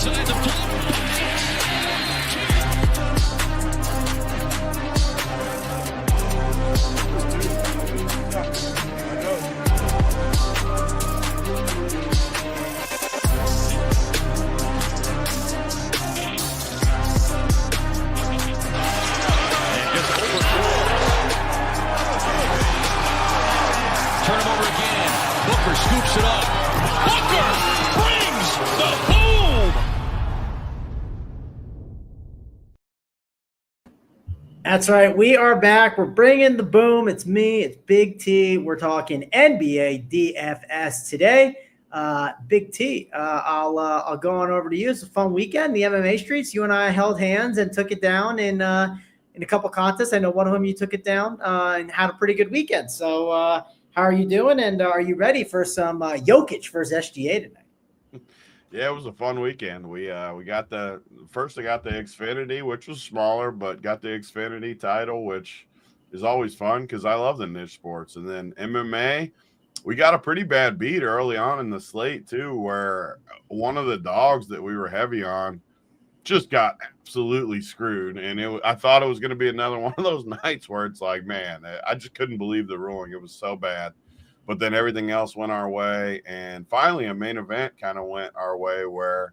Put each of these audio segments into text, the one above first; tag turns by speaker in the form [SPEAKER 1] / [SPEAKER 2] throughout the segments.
[SPEAKER 1] inside the floor. Scoops it up. Booker brings the boom.
[SPEAKER 2] That's right. We are back. We're bringing the boom. It's me. It's Big T. We're talking NBA DFS today. Big T, I'll go on over to you. It's a fun weekend. The MMA streets. You and I held hands and took it down in a couple contests. I know one of them you took it down and had a pretty good weekend. So. How are you doing, and are you ready for some Jokic versus SGA tonight?
[SPEAKER 3] Yeah, it was a fun weekend. We got the Xfinity, which was smaller, but got the Xfinity title, which is always fun because I love the niche sports. And then MMA, we got a pretty bad beat early on in the slate too, where one of the dogs that we were heavy on just got absolutely screwed. And I thought it was going to be another one of those nights where it's like, man, I just couldn't believe the ruling. It was so bad. But then everything else went our way. And finally, a main event kind of went our way where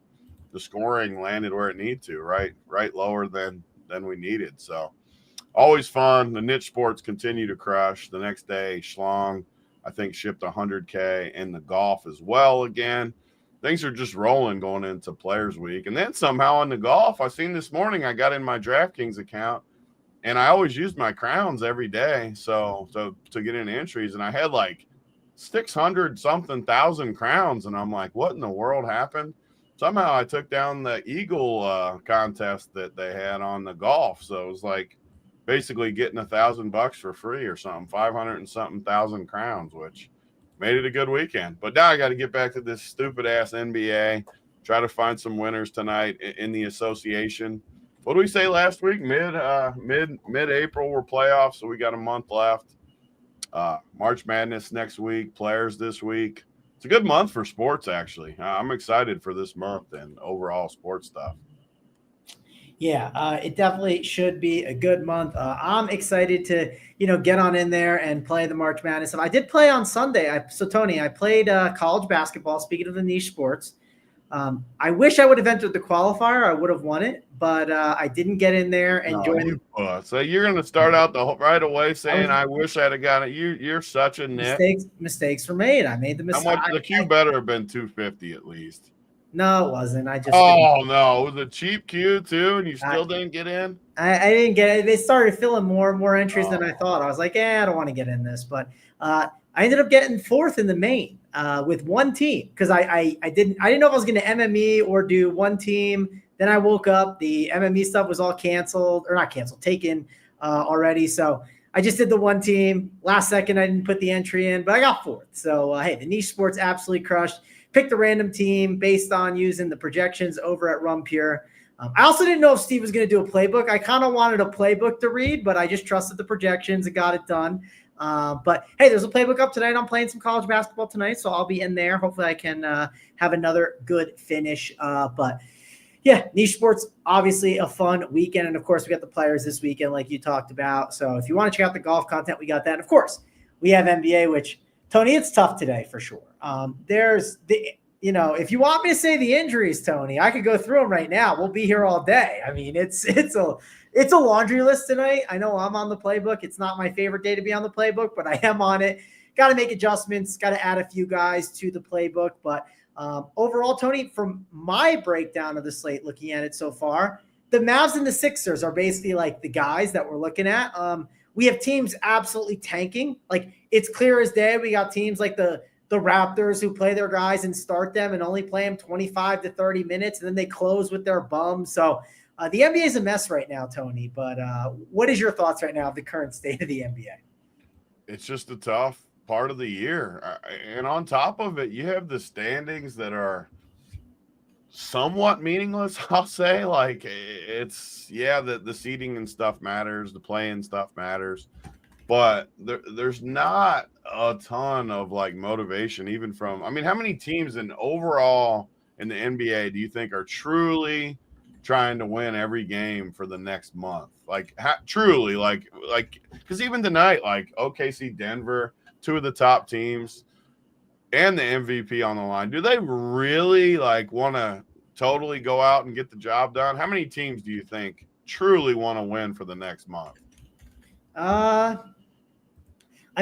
[SPEAKER 3] the scoring landed where it needed to, right lower than we needed. So always fun. The niche sports continue to crush. The next day, Schlong, I think, shipped 100K in the golf as well again. Things are just rolling going into Players Week. And then somehow in the golf, I seen this morning, I got in my DraftKings account, and I always use my crowns every day so to get in entries. And I had like 600-something thousand crowns, and I'm like, what in the world happened? Somehow I took down the Eagle contest that they had on the golf. So it was like basically getting $1,000 for free or something, 500 and something thousand crowns, which made it a good weekend. But now I got to get back to this stupid ass NBA, try to find some winners tonight in the association. What did we say last week? Mid-April were playoffs, so we got a month left. March Madness next week, players this week. It's a good month for sports, actually. I'm excited for this month and overall sports stuff.
[SPEAKER 2] Yeah, it definitely should be a good month. I'm excited to, get on in there and play the March Madness. And I did play on Sunday. Tony, I played college basketball, speaking of the niche sports. I wish I would have entered the qualifier. I would have won it, but I didn't get in there and join.
[SPEAKER 3] So you're going to start out right away saying, I wish I'd have got it. You're such a nit.
[SPEAKER 2] Mistakes were made. I made the mistake.
[SPEAKER 3] How much? The Q better have been 250 at least.
[SPEAKER 2] No, it wasn't. No,
[SPEAKER 3] it was a cheap queue too, and you still didn't get in?
[SPEAKER 2] I didn't get it. They started filling more entries than I thought. I was like, I don't want to get in this. But I ended up getting fourth in the main with one team because I didn't know if I was going to MME or do one team. Then I woke up. The MME stuff was all canceled, or not canceled, taken already. So I just did the one team. Last second, I didn't put the entry in, but I got fourth. So, hey, the niche sports absolutely crushed. Picked a random team based on using the projections over at Rumpure. I also didn't know if Steve was going to do a playbook. I kind of wanted a playbook to read, but I just trusted the projections and got it done. But, hey, there's a playbook up tonight. I'm playing some college basketball tonight, so I'll be in there. Hopefully I can have another good finish. But, yeah, niche sports, obviously a fun weekend. And, of course, we got the players this weekend like you talked about. So if you want to check out the golf content, we got that. And, of course, we have NBA, which, Tony, it's tough today for sure. There's the – if you want me to say the injuries, Tony, I could go through them right now. We'll be here all day. I mean, it's a laundry list tonight. I know I'm on the playbook. It's not my favorite day to be on the playbook, but I am on it. Got to make adjustments. Got to add a few guys to the playbook. But overall, Tony, from my breakdown of the slate, looking at it so far, the Mavs and the Sixers are basically like the guys that we're looking at. We have teams absolutely tanking. Like, it's clear as day. We got teams like the Raptors who play their guys and start them and only play them 25 to 30 minutes, and then they close with their bums. So the NBA is a mess right now, Tony. But what is your thoughts right now of the current state of the NBA?
[SPEAKER 3] It's just a tough part of the year. And on top of it, you have the standings that are somewhat meaningless, I'll say. Like, it's, the seeding and stuff matters. The play-in stuff matters. But there's not a ton of, like, motivation even from – I mean, how many teams in overall in the NBA do you think are truly trying to win every game for the next month? Like truly, like because even tonight, like OKC, Denver, two of the top teams, and the MVP on the line. Do they really like want to totally go out and get the job done? How many teams do you think truly want to win for the next month?
[SPEAKER 2] I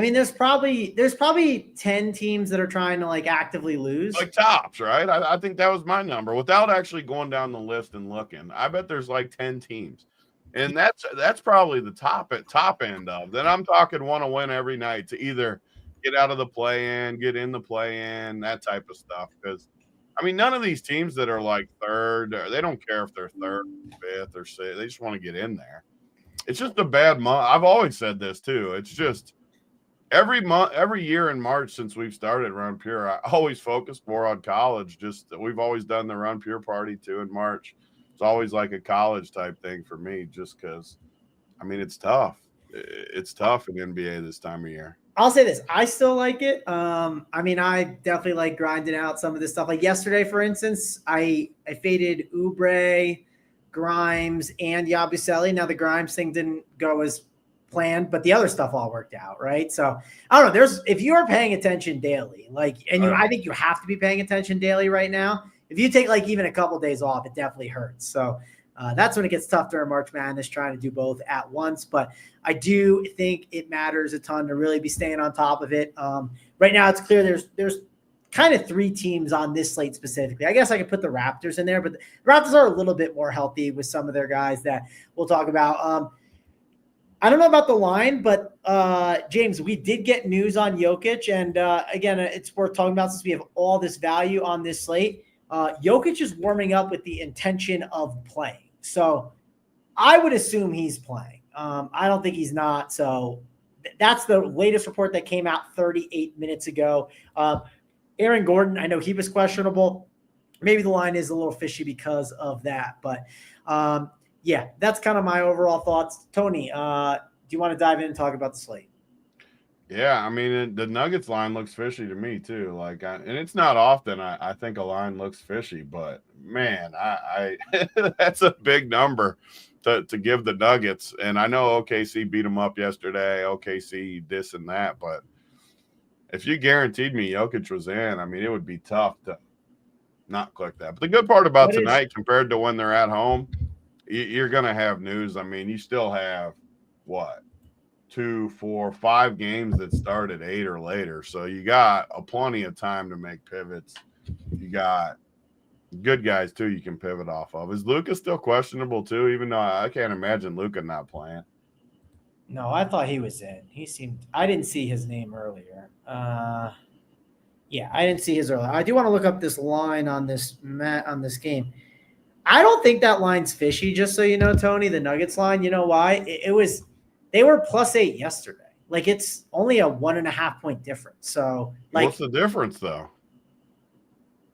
[SPEAKER 2] mean, there's probably 10 teams that are trying to like actively lose.
[SPEAKER 3] Like tops, right? I think that was my number without actually going down the list and looking. I bet there's like 10 teams. And that's probably the top end of. Then I'm talking want to win every night to either get out of the play-in, get in the play-in, that type of stuff. Because I mean, none of these teams that are like third, they don't care if they're third, fifth, or sixth. They just want to get in there. It's just a bad month. I've always said this too. It's just every month, every year in March since we've started Run Pure, I always focus more on college. Just we've always done the Run Pure party too in March. It's always like a college type thing for me, just because. I mean, it's tough. It's tough in NBA this time of year.
[SPEAKER 2] I'll say this. I still like it. I mean, I definitely like grinding out some of this stuff. Like yesterday, for instance, I faded Oubre, Grimes, and Yabusele. Now the Grimes thing didn't go as planned, but the other stuff all worked out, right? So I don't know. If you are paying attention daily, I think you have to be paying attention daily right now. If you take like even a couple days off, it definitely hurts. So that's when it gets tough during March Madness, trying to do both at once. But I do think it matters a ton to really be staying on top of it. Right now, it's clear there's kind of three teams on this slate specifically. I guess I could put the Raptors in there, but the Raptors are a little bit more healthy with some of their guys that we'll talk about. I don't know about the line, but James, we did get news on Jokic. And again, it's worth talking about since we have all this value on this slate. Jokic is warming up with the intention of playing. So I would assume he's playing. I don't think he's not. So that's the latest report that came out 38 minutes ago. Aaron Gordon, I know he was questionable. Maybe the line is a little fishy because of that. But yeah, that's kind of my overall thoughts. Tony, do you want to dive in and talk about the slate?
[SPEAKER 3] Yeah, I mean, the Nuggets line looks fishy to me too. And it's not often I think a line looks fishy, but man, I that's a big number to give the Nuggets. And I know OKC beat them up yesterday. OKC this and that, but if you guaranteed me Jokic was in, I mean, it would be tough to not click that. But the good part about tonight, compared to when they're at home, you're going to have news. I mean, you still have what? 2, 4, 5 games that start at 8 or later. So you got plenty of time to make pivots. You got good guys too you can pivot off of. Is Luka still questionable too, even though I can't imagine Luka not playing?
[SPEAKER 2] No, I thought he was in. I didn't see his name earlier. Yeah, I didn't see his earlier. I do want to look up this line on this game. I don't think that line's fishy, just so you know, Tony, the Nuggets line. You know why? They were +8 yesterday. Like, it's only a 1.5 point difference. So, like,
[SPEAKER 3] what's the difference though?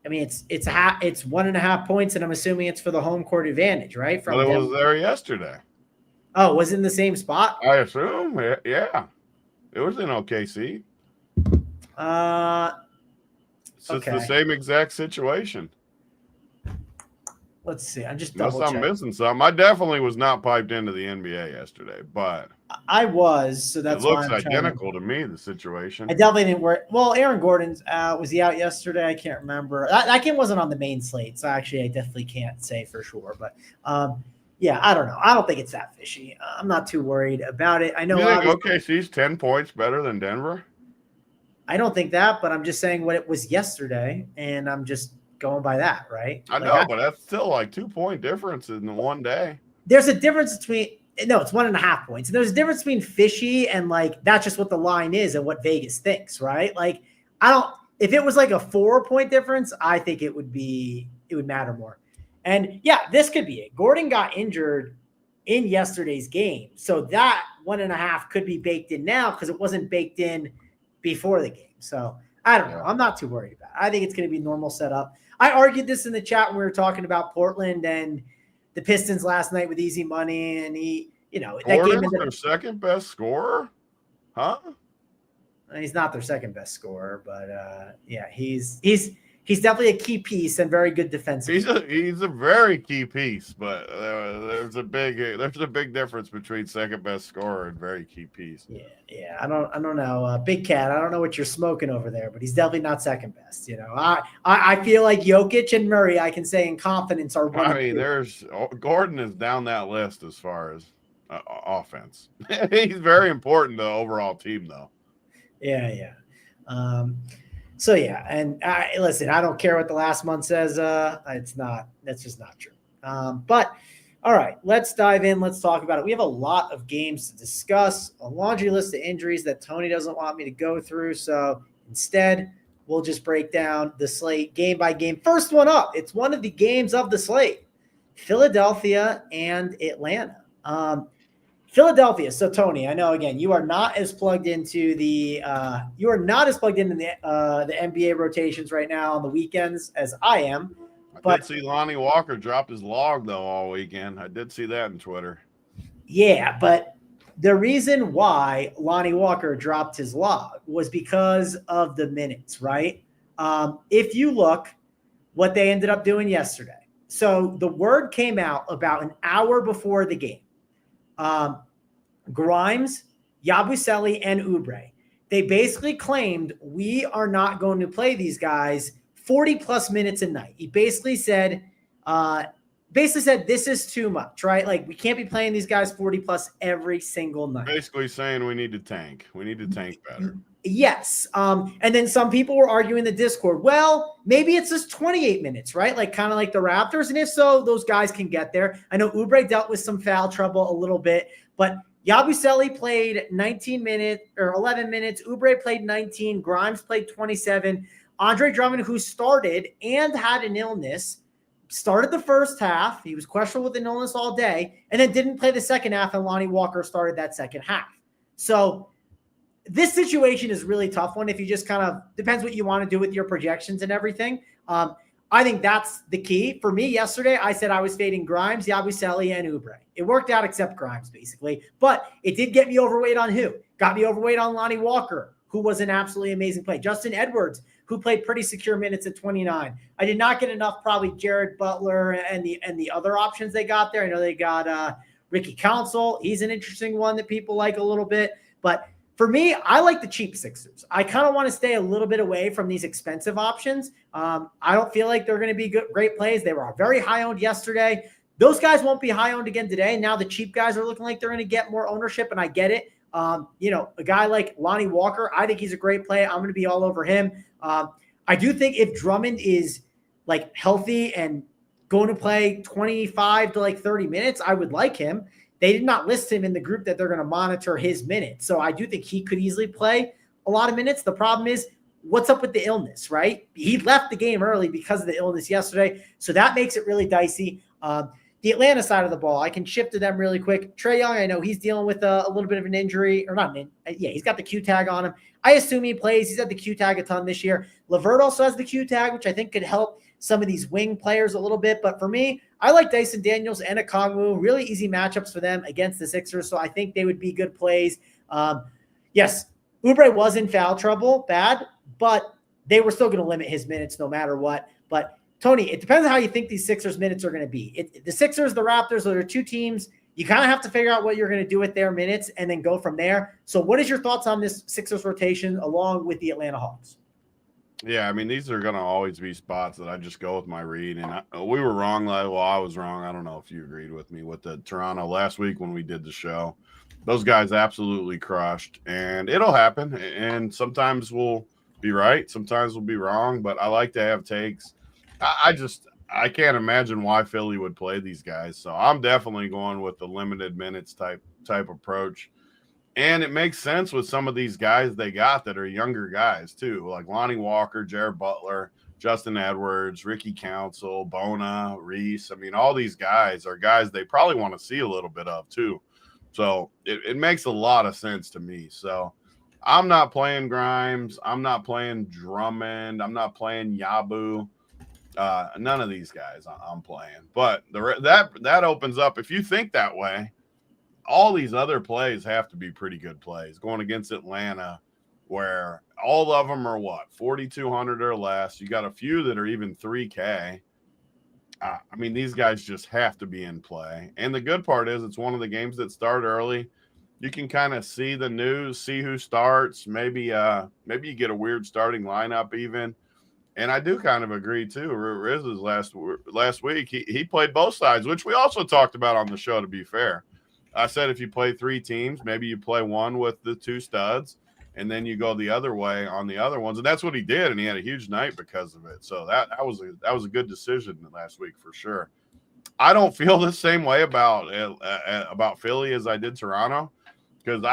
[SPEAKER 2] I mean, it's 1.5 points, and I'm assuming it's for the home court advantage, right?
[SPEAKER 3] Well, it was there yesterday.
[SPEAKER 2] Oh, was it in the same spot?
[SPEAKER 3] I assume, yeah. It was in OKC. So
[SPEAKER 2] okay.
[SPEAKER 3] It's the same exact situation.
[SPEAKER 2] Let's see. I'm just
[SPEAKER 3] unless I'm missing something. I definitely was not piped into the NBA yesterday, but
[SPEAKER 2] I was. So that's
[SPEAKER 3] it looks identical to me. The situation.
[SPEAKER 2] I definitely didn't work. Well, Aaron Gordon's out. Was he out yesterday? I can't remember. That game wasn't on the main slate, so actually, I definitely can't say for sure. But yeah, I don't know. I don't think it's that fishy. I'm not too worried about it. I know.
[SPEAKER 3] You think OKC's 10 points better than Denver?
[SPEAKER 2] I don't think that, but I'm just saying what it was yesterday, and I'm just going by that, right?
[SPEAKER 3] I know, but that's still like 2 point difference in one day.
[SPEAKER 2] There's a difference between it's 1.5 points. And there's a difference between fishy and like that's just what the line is and what Vegas thinks, right? Like if it was like a 4 point difference, I think it would matter more. And yeah, this could be it. Gordon got injured in yesterday's game. So that 1.5 could be baked in now because it wasn't baked in before the game. So I don't know. I'm not too worried about it. I think it's going to be normal setup. I argued this in the chat when we were talking about Portland and the Pistons last night with easy money. And that game is
[SPEAKER 3] their second best scorer. Huh?
[SPEAKER 2] He's not their second best scorer, but yeah, he's he's definitely a key piece and very good defensive.
[SPEAKER 3] He's a very key piece, but there's a big difference between second best scorer and very key piece.
[SPEAKER 2] Yeah. I don't know, Big Cat. I don't know what you're smoking over there, but he's definitely not second best. I feel like Jokic and Murray, I can say in confidence, are one.
[SPEAKER 3] I mean, Gordon is down that list as far as offense. He's very important to the overall team, though.
[SPEAKER 2] Yeah. So yeah, and listen, I don't care what the last month says. That's just not true. But all right, let's dive in. Let's talk about it. We have a lot of games to discuss, a laundry list of injuries that Tony doesn't want me to go through. So instead, we'll just break down the slate game by game. First one up, it's one of the games of the slate, Philadelphia and Atlanta. Philadelphia. So Tony, I know again you are not as plugged into the NBA rotations right now on the weekends as I am.
[SPEAKER 3] I did see Lonnie Walker dropped his log though all weekend. I did see that on Twitter.
[SPEAKER 2] Yeah, but the reason why Lonnie Walker dropped his log was because of the minutes, right? If you look what they ended up doing yesterday. So the word came out about an hour before the game. Grimes, Yabusele, and Oubre. They basically claimed we are not going to play these guys 40 plus minutes a night. He basically said this is too much, right? Like we can't be playing these guys 40 plus every single night.
[SPEAKER 3] Basically saying we need to tank. We need to tank better.
[SPEAKER 2] Yes. And then some people were arguing in the Discord, well, maybe it's just 28 minutes, right? Like kind of like the Raptors. And if so, those guys can get there. I know Oubre dealt with some foul trouble a little bit, but Yabusele played 19 minutes or 11 minutes. Oubre played 19. Grimes played 27. Andre Drummond, who started and had an illness, started the first half. He was questionable with an illness all day and then didn't play the second half. And Lonnie Walker started that second half. So this situation is really tough one. If you just kind of depends what you want to do with your projections and everything. I think that's the key. For me yesterday, I said I was fading Grimes, Yabusele, and Oubre. It worked out except Grimes, basically. But it did get me overweight on who? Got me overweight on Lonnie Walker, who was an absolutely amazing play. Justin Edwards, who played pretty secure minutes at 29. I did not get enough probably Jared Butler and the other options they got there. I know they got Ricky Council. He's an interesting one that people like a little bit. But for me, I like the cheap Sixers. I kind of want to stay a little bit away from these expensive options. I don't feel like they're going to be great plays. They were very high owned yesterday. Those guys won't be high owned again today. Now the cheap guys are looking like they're going to get more ownership, and I get it. A guy like Lonnie Walker, I think he's a great play. I'm going to be all over him. I do think if Drummond is like healthy and going to play 25 to like 30 minutes, I would like him. They did not list him in the group that they're going to monitor his minutes. So I do think he could easily play a lot of minutes. The problem is what's up with the illness, right? He left the game early because of the illness yesterday. So that makes it really dicey. The Atlanta side of the ball, I can shift to them really quick. Trae Young, I know he's dealing with a little bit of an injury, or not. He's got the Q tag on him. I assume he plays. He's had the Q tag a ton this year. LeVert also has the Q tag, which I think could help some of these wing players a little bit. But for me, I like Dyson Daniels and Okongwu. Really easy matchups for them against the Sixers. So I think they would be good plays. Yes, Oubre was in foul trouble, bad, but they were still going to limit his minutes no matter what. But Tony, it depends on how you think these Sixers minutes are going to be. The Sixers, the Raptors, those are two teams. You kind of have to figure out what you're going to do with their minutes and then go from there. So what is your thoughts on this Sixers rotation along with the Atlanta Hawks?
[SPEAKER 3] Yeah, I mean, these are going to always be spots that I just go with my read. And we were wrong. I was wrong. I don't know if you agreed with me with the Toronto last week when we did the show. Those guys absolutely crushed. And it'll happen. And sometimes we'll be right. Sometimes we'll be wrong. But I like to have takes. I can't imagine why Philly would play these guys. So I'm definitely going with the limited minutes type approach. And it makes sense with some of these guys they got that are younger guys too, like Lonnie Walker, Jared Butler, Justin Edwards, Ricky Council, Bona, Reese. I mean, all these guys are guys they probably want to see a little bit of too. So it makes a lot of sense to me. So I'm not playing Grimes. I'm not playing Drummond. I'm not playing Yabu. None of these guys I'm playing, but that opens up. If you think that way, all these other plays have to be pretty good plays going against Atlanta where all of them are what, 4,200 or less. You got a few that are even 3K. I mean, these guys just have to be in play. And the good part is it's one of the games that start early. You can kind of see the news, see who starts. Maybe you get a weird starting lineup even. And I do kind of agree too. Riz's last week, he played both sides, which we also talked about on the show, to be fair. I said if you play 3 teams, maybe you play one with the 2 studs, and then you go the other way on the other ones. And that's what he did, and he had a huge night because of it. So that was a good decision last week for sure. I don't feel the same way about Philly as I did Toronto, because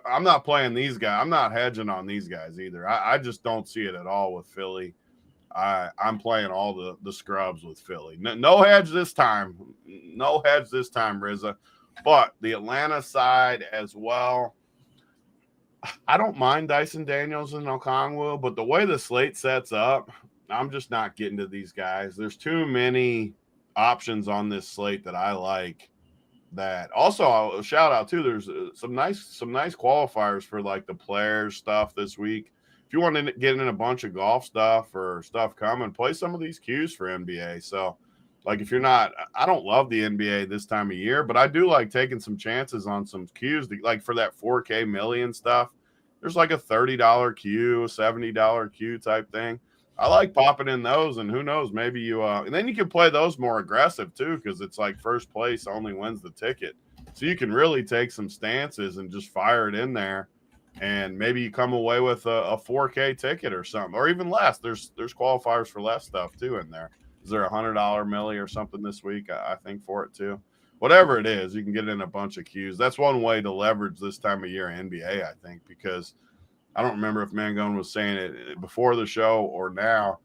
[SPEAKER 3] I'm not playing these guys. I'm not hedging on these guys either. I just don't see it at all with Philly. I'm playing all the scrubs with Philly. No hedge this time. No hedge this time, Rizza. But the Atlanta side as well, I don't mind Dyson Daniels and Okongwu, but the way the slate sets up, I'm just not getting to these guys. There's too many options on this slate that I like. That also, I'll shout out too. There's some nice qualifiers for like the players stuff this week. If you want to get in a bunch of golf stuff or stuff coming, play some of these Qs for NBA. So, like if you're not, I don't love the NBA this time of year, but I do like taking some chances on some Qs. Like for that 4K million stuff, there's like a $30 Q, a $70 Q type thing. I like popping in those, and who knows, maybe you and then you can play those more aggressive too, because it's like first place only wins the ticket. So you can really take some stances and just fire it in there, and maybe you come away with a 4K ticket or something, or even less. There's qualifiers for less stuff too in there. Is there $100 milli or something this week? I think for it too. Whatever it is, you can get in a bunch of Qs. That's one way to leverage this time of year in NBA, I think, because I don't remember if Mangone was saying it before the show or now,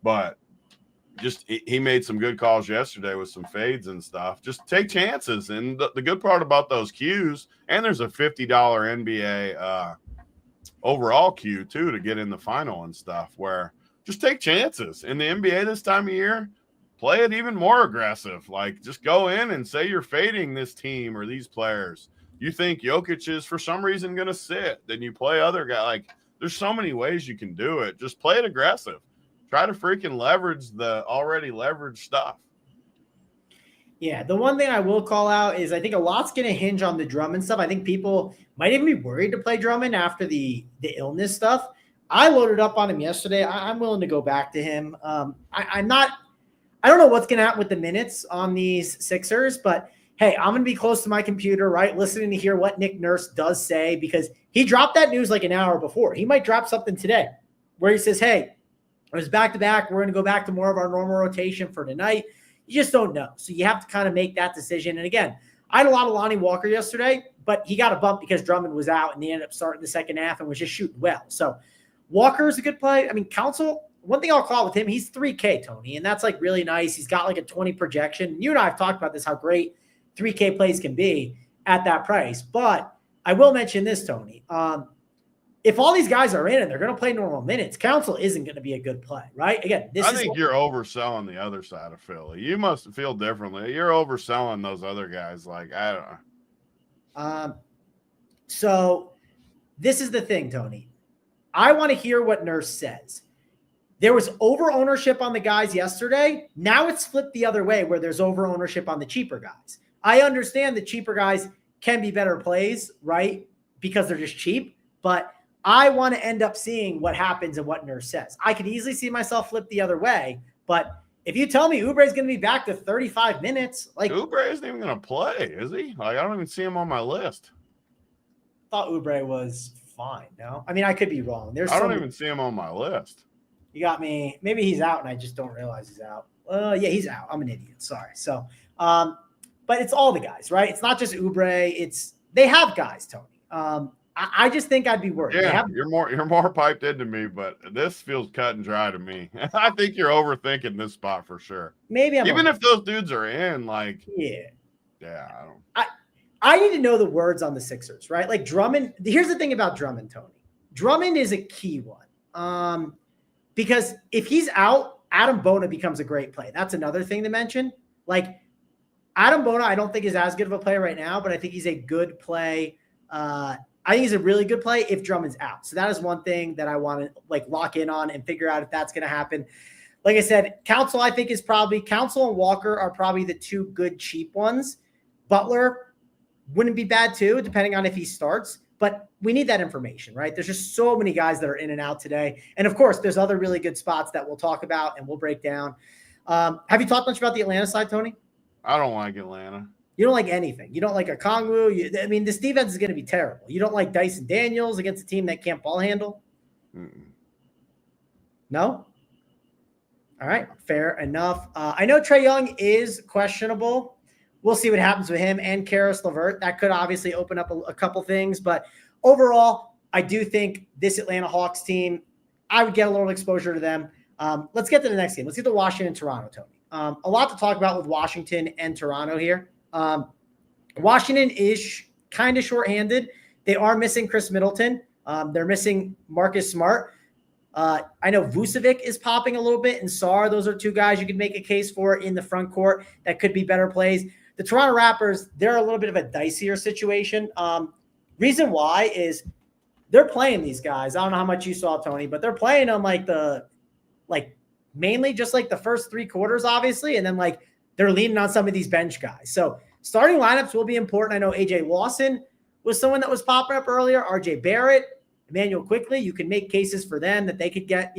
[SPEAKER 3] but just he made some good calls yesterday with some fades and stuff. Just take chances. And the good part about those Qs, and there's a $50 NBA overall Q too to get in the final and stuff, where just take chances. In the NBA this time of year, play it even more aggressive. Like just go in and say you're fading this team or these players. You think Jokic is for some reason going to sit, then you play other guy. Like there's so many ways you can do it. Just play it aggressive. Try to freaking leverage the already leveraged stuff.
[SPEAKER 2] Yeah, the one thing I will call out is I think a lot's going to hinge on the Drummond stuff. I think people might even be worried to play Drummond after the illness stuff. I loaded up on him yesterday. I'm willing to go back to him. I don't know what's going to happen with the minutes on these Sixers, but hey, I'm going to be close to my computer, right, listening to hear what Nick Nurse does say, because he dropped that news like an hour before. He might drop something today where he says, hey, it was back-to-back. We're going to go back to more of our normal rotation for tonight. You just don't know. So you have to kind of make that decision. And again, I had a lot of Lonnie Walker yesterday, but he got a bump because Drummond was out and he ended up starting the second half and was just shooting well. So Walker is a good play. I mean, Council, one thing I'll call with him, he's 3K, Tony, and that's like really nice. He's got like a 20 projection. You and I have talked about this, how great 3K plays can be at that price. But I will mention this, Tony. If all these guys are in and they're going to play normal minutes, Council isn't going to be a good play, right? Again,
[SPEAKER 3] I think you're overselling the other side of Philly. You must feel differently. You're overselling those other guys. Like, I don't know.
[SPEAKER 2] So this is the thing, Tony. I want to hear what Nurse says. There was over ownership on the guys yesterday. Now it's flipped the other way where there's over ownership on the cheaper guys. I understand the cheaper guys can be better plays, right? Because they're just cheap. But I want to end up seeing what happens and what Nurse says. I could easily see myself flip the other way. But if you tell me Oubre is going to be back to 35 minutes, like
[SPEAKER 3] Oubre isn't even going to play, is he? Like, I don't even see him on my list.
[SPEAKER 2] I thought Oubre was fine. No, I mean, I could be wrong.
[SPEAKER 3] I don't even see him on my list.
[SPEAKER 2] You got me. Maybe he's out and I just don't realize he's out. Yeah, he's out. I'm an idiot. Sorry. So, but it's all the guys, right? It's not just Oubre. They have guys, Tony. I just think I'd be worried.
[SPEAKER 3] Yeah, you're more piped into me, but this feels cut and dry to me. I think you're overthinking this spot for sure.
[SPEAKER 2] Maybe
[SPEAKER 3] even if those dudes are in, like
[SPEAKER 2] yeah,
[SPEAKER 3] I don't.
[SPEAKER 2] I need to know the words on the Sixers, right? Like Drummond. Here's the thing about Drummond, Tony. Drummond is a key one. Because if he's out, Adam Bona becomes a great play. That's another thing to mention. Like Adam Bona, I don't think is as good of a player right now, but I think he's a good play I think he's a really good play if Drummond's out. So that is one thing that I want to like lock in on and figure out if that's going to happen. Like I said, Council, I think Council and Walker are probably the two good cheap ones. Butler wouldn't be bad too, depending on if he starts, but we need that information, right? There's just so many guys that are in and out today. And of course, there's other really good spots that we'll talk about and we'll break down. Have you talked much about the Atlanta side, Tony?
[SPEAKER 3] I don't like Atlanta.
[SPEAKER 2] You don't like anything. You don't like Okongwu. I mean, this defense is going to be terrible. You don't like Dyson Daniels against a team that can't ball handle? No? All right, fair enough. I know Trae Young is questionable. We'll see what happens with him and Karis LeVert. That could obviously open up a couple things. But overall, I do think this Atlanta Hawks team, I would get a little exposure to them. Let's get to the next game. Let's get to Washington and Toronto, Tony. A lot to talk about with Washington and Toronto here. Washington is kind of shorthanded. They are missing Chris Middleton. They're missing Marcus Smart. I know Vucevic is popping a little bit, and Sarr. Those are two guys you could make a case for in the front court that could be better plays. The Toronto Raptors, they're a little bit of a dicier situation. Reason why is they're playing these guys. I don't know how much you saw, Tony, but they're playing on mainly just like the first three quarters, obviously, and then like they're leaning on some of these bench guys. So starting lineups will be important. I know AJ Lawson was someone that was popping up earlier. RJ Barrett, Emmanuel Quickly, you can make cases for them that they could get,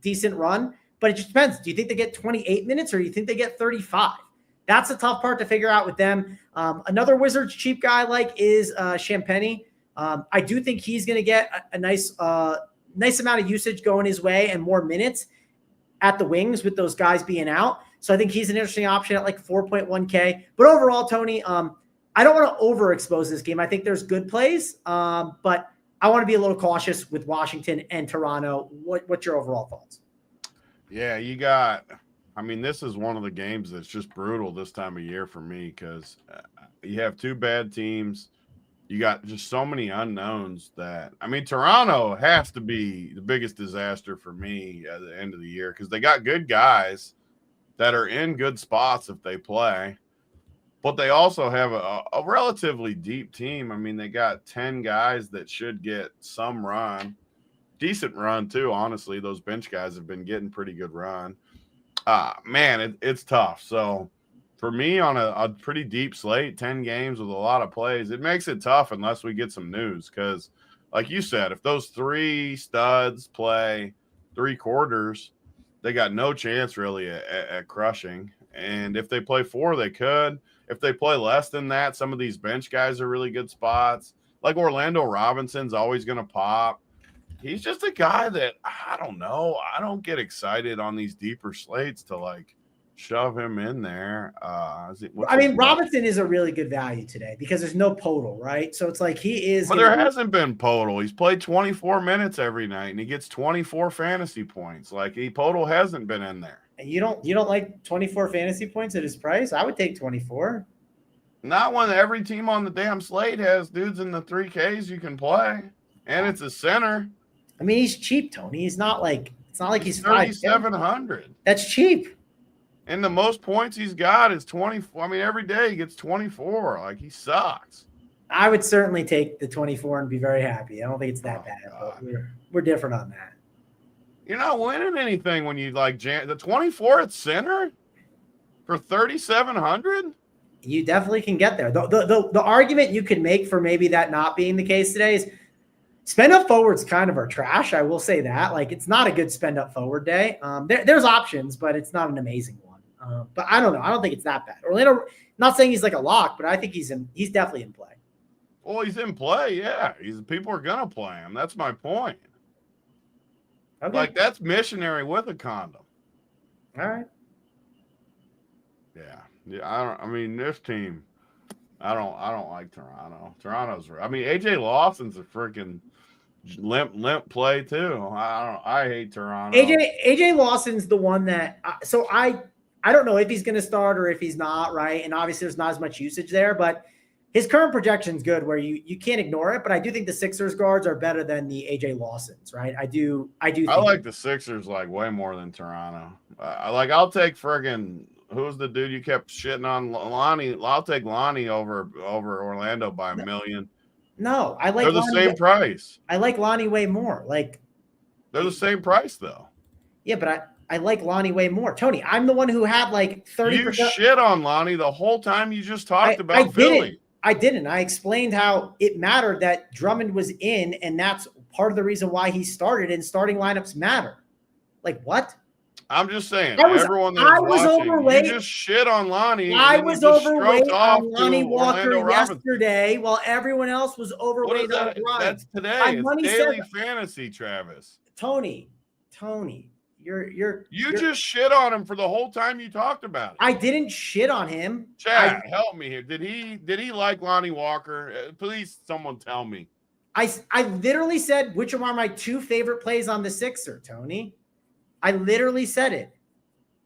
[SPEAKER 2] decent run, but it just depends. Do you think they get 28 minutes or do you think they get 35? That's a tough part to figure out with them. Another Wizards cheap guy is Champagnie. I do think he's going to get a nice amount of usage going his way and more minutes at the wings with those guys being out. So I think he's an interesting option at 4.1K. But overall, Tony, I don't want to overexpose this game. I think there's good plays, but I want to be a little cautious with Washington and Toronto. What's your overall thoughts?
[SPEAKER 3] Yeah, this is one of the games that's just brutal this time of year for me because you have two bad teams. You got just so many unknowns Toronto has to be the biggest disaster for me at the end of the year because they got good guys that are in good spots if they play. But they also have a relatively deep team. They got 10 guys that should get some run. Decent run, too, honestly. Those bench guys have been getting pretty good run. It's tough. So, for me, on a pretty deep slate, 10 games with a lot of plays, it makes it tough unless we get some news. Because, like you said, if those three studs play 3 quarters, they got no chance, really, at crushing. And if they play 4, they could. If they play less than that, some of these bench guys are really good spots. Like Orlando Robinson's always going to pop. He's just a guy that, I don't know. I don't get excited on these deeper slates to shove him in there.
[SPEAKER 2] Robinson is a really good value today because there's no Podol, right? So it's he is.
[SPEAKER 3] But there hasn't been Podol. He's played 24 minutes every night and he gets 24 fantasy points. Podol hasn't been in there.
[SPEAKER 2] And you don't like 24 fantasy points at his price? I would take 24.
[SPEAKER 3] Not when every team on the damn slate has dudes in the 3Ks you can play. And it's a center.
[SPEAKER 2] He's cheap, Tony. He's not it's not like he's
[SPEAKER 3] 3,700.
[SPEAKER 2] That's cheap.
[SPEAKER 3] And the most points he's got is 24. Every day he gets 24. He sucks.
[SPEAKER 2] I would certainly take the 24 and be very happy. I don't think it's that bad. But we're different on that.
[SPEAKER 3] You're not winning anything when you the 24 at center for 3,700.
[SPEAKER 2] You definitely can get there. The argument you could make for maybe that not being the case today is spend up forwards kind of are trash. I will say that. It's not a good spend up forward day. There's options, but it's not an amazing one. But I don't know. I don't think it's that bad. Orlando, not saying he's a lock, but I think he's definitely in play.
[SPEAKER 3] Well, he's in play. Yeah, people are gonna play him. That's my point. Okay. That's missionary with a condom.
[SPEAKER 2] All right.
[SPEAKER 3] Yeah. This team, I don't like Toronto. Toronto's, AJ Lawson's a freaking limp play too. I hate Toronto.
[SPEAKER 2] AJ Lawson's the one that, so I don't know if he's going to start or if he's not, right? And obviously there's not as much usage there, but his current projection is good where you can't ignore it, but I do think the Sixers guards are better than the AJ Lawsons, right? I do. I
[SPEAKER 3] like the Sixers way more than Toronto. I'll take friggin' who's the dude you kept shitting on, Lonnie? I'll take Lonnie over Orlando by a million.
[SPEAKER 2] No, I like
[SPEAKER 3] They're the same price.
[SPEAKER 2] I like Lonnie way more. Like
[SPEAKER 3] they're the same price though.
[SPEAKER 2] Yeah, but I like Lonnie way more. Tony, I'm the one who had like 30%.
[SPEAKER 3] You shit on Lonnie the whole time you just talked about Philly.
[SPEAKER 2] I didn't. I explained how it mattered that Drummond was in, and that's part of the reason why he started, and starting lineups matter. Like what?
[SPEAKER 3] I'm just saying, everyone that was watching, overweight. You just shit on Lonnie.
[SPEAKER 2] I was overweight on Lonnie Walker yesterday, while everyone else was overweight on Drummond.
[SPEAKER 3] That's today. It's daily fantasy, Travis.
[SPEAKER 2] Tony, you
[SPEAKER 3] just shit on him for the whole time you talked about it.
[SPEAKER 2] I didn't shit on him.
[SPEAKER 3] Chad, help me here. Did he like Lonnie Walker? Please, someone tell me.
[SPEAKER 2] I literally said which are my two favorite plays on the Sixer, Tony. I literally said it.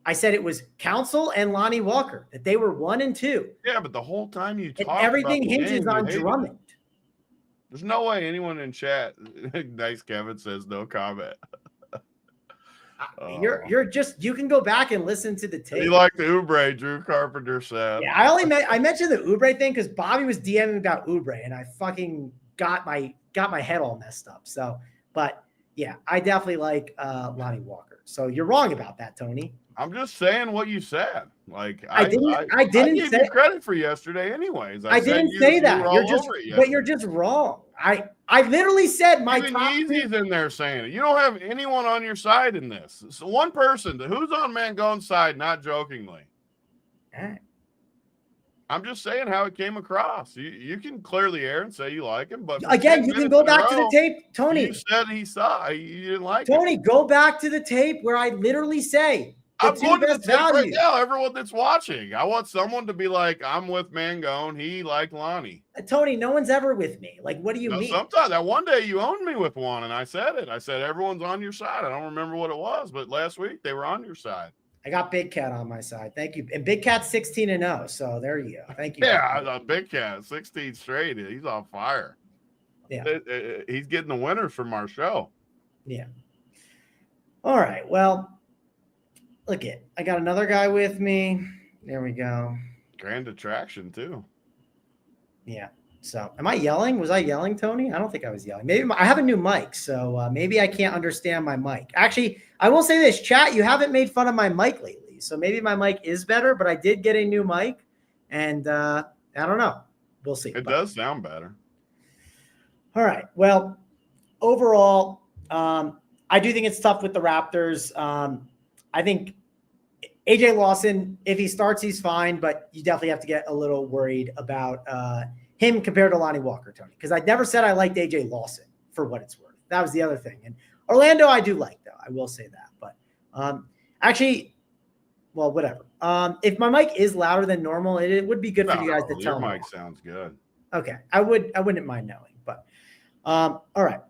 [SPEAKER 2] I said it was Council and Lonnie Walker, that they were 1 and 2.
[SPEAKER 3] Yeah, but the whole time you talk
[SPEAKER 2] everything hinges on Drummond.
[SPEAKER 3] There's no way anyone in chat. Nice, Kevin says no comment.
[SPEAKER 2] You can go back and listen to the tape.
[SPEAKER 3] You like the Oubre, Drew Carpenter said.
[SPEAKER 2] Yeah, I mentioned the Oubre thing because Bobby was DMing about Oubre, and I fucking got my head all messed up. So, but yeah, I definitely like Lonnie Walker. So you're wrong about that, Tony.
[SPEAKER 3] I'm just saying what you said. Like
[SPEAKER 2] I didn't
[SPEAKER 3] give
[SPEAKER 2] say
[SPEAKER 3] you credit for yesterday, anyways.
[SPEAKER 2] I didn't say that. You're just wrong. I literally said my
[SPEAKER 3] even
[SPEAKER 2] top
[SPEAKER 3] Yeezy's in there saying it. You don't have anyone on your side in this. So one person who's on Mangone's side, not jokingly. I'm just saying how it came across. You can clear the air and say you like him, but
[SPEAKER 2] again, you can go back to the tape, Tony.
[SPEAKER 3] You said you didn't like
[SPEAKER 2] Tony, go back to the tape where I literally say
[SPEAKER 3] I'm going to the tape right now. Everyone that's watching, I want someone to be like, "I'm with Mangone. He liked Lonnie."
[SPEAKER 2] Tony, no one's ever with me. Like, what do you mean?
[SPEAKER 3] Sometimes that one day you owned me with one, and I said it. I said everyone's on your side. I don't remember what it was, but last week they were on your side.
[SPEAKER 2] I got Big Cat on my side. Thank you. And Big Cat's 16-0. So there you go. Thank you.
[SPEAKER 3] Yeah, Big Cat, 16 straight. He's on fire.
[SPEAKER 2] Yeah.
[SPEAKER 3] He's getting the winners from our show.
[SPEAKER 2] Yeah. All right. Well, look it. I got another guy with me. There we go.
[SPEAKER 3] Grand attraction, too.
[SPEAKER 2] Yeah. So am I yelling? Was I yelling, Tony? I don't think I was yelling. Maybe I have a new mic, so maybe I can't understand my mic. Actually, I will say this, chat, you haven't made fun of my mic lately, so maybe my mic is better, but I did get a new mic, and I don't know. We'll see.
[SPEAKER 3] It does sound better.
[SPEAKER 2] All right. Well, overall, I do think it's tough with the Raptors. I think AJ Lawson, if he starts, he's fine, but you definitely have to get a little worried about him compared to Lonnie Walker, Tony, because I never said I liked AJ Lawson for what it's worth. That was the other thing. And Orlando, I do like, though. I will say that. But actually, well, whatever. If my mic is louder than normal, it would be good for you guys to tell me.
[SPEAKER 3] Your mic sounds good.
[SPEAKER 2] Okay. I wouldn't mind knowing. But all right.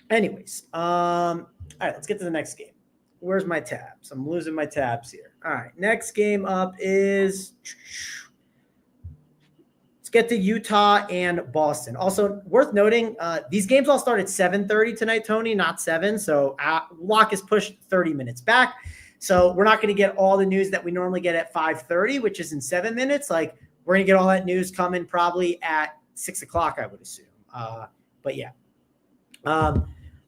[SPEAKER 2] Anyways, all right, let's get to the next game. Where's my tabs? I'm losing my tabs here. All right. Next game up is get to Utah and Boston. Also worth noting, these games all start at 7:30 tonight, Tony, not 7. So lock is pushed 30 minutes back. So we're not going to get all the news that we normally get at 5:30, which is in 7 minutes. Like we're going to get all that news coming probably at 6 o'clock, I would assume. But yeah,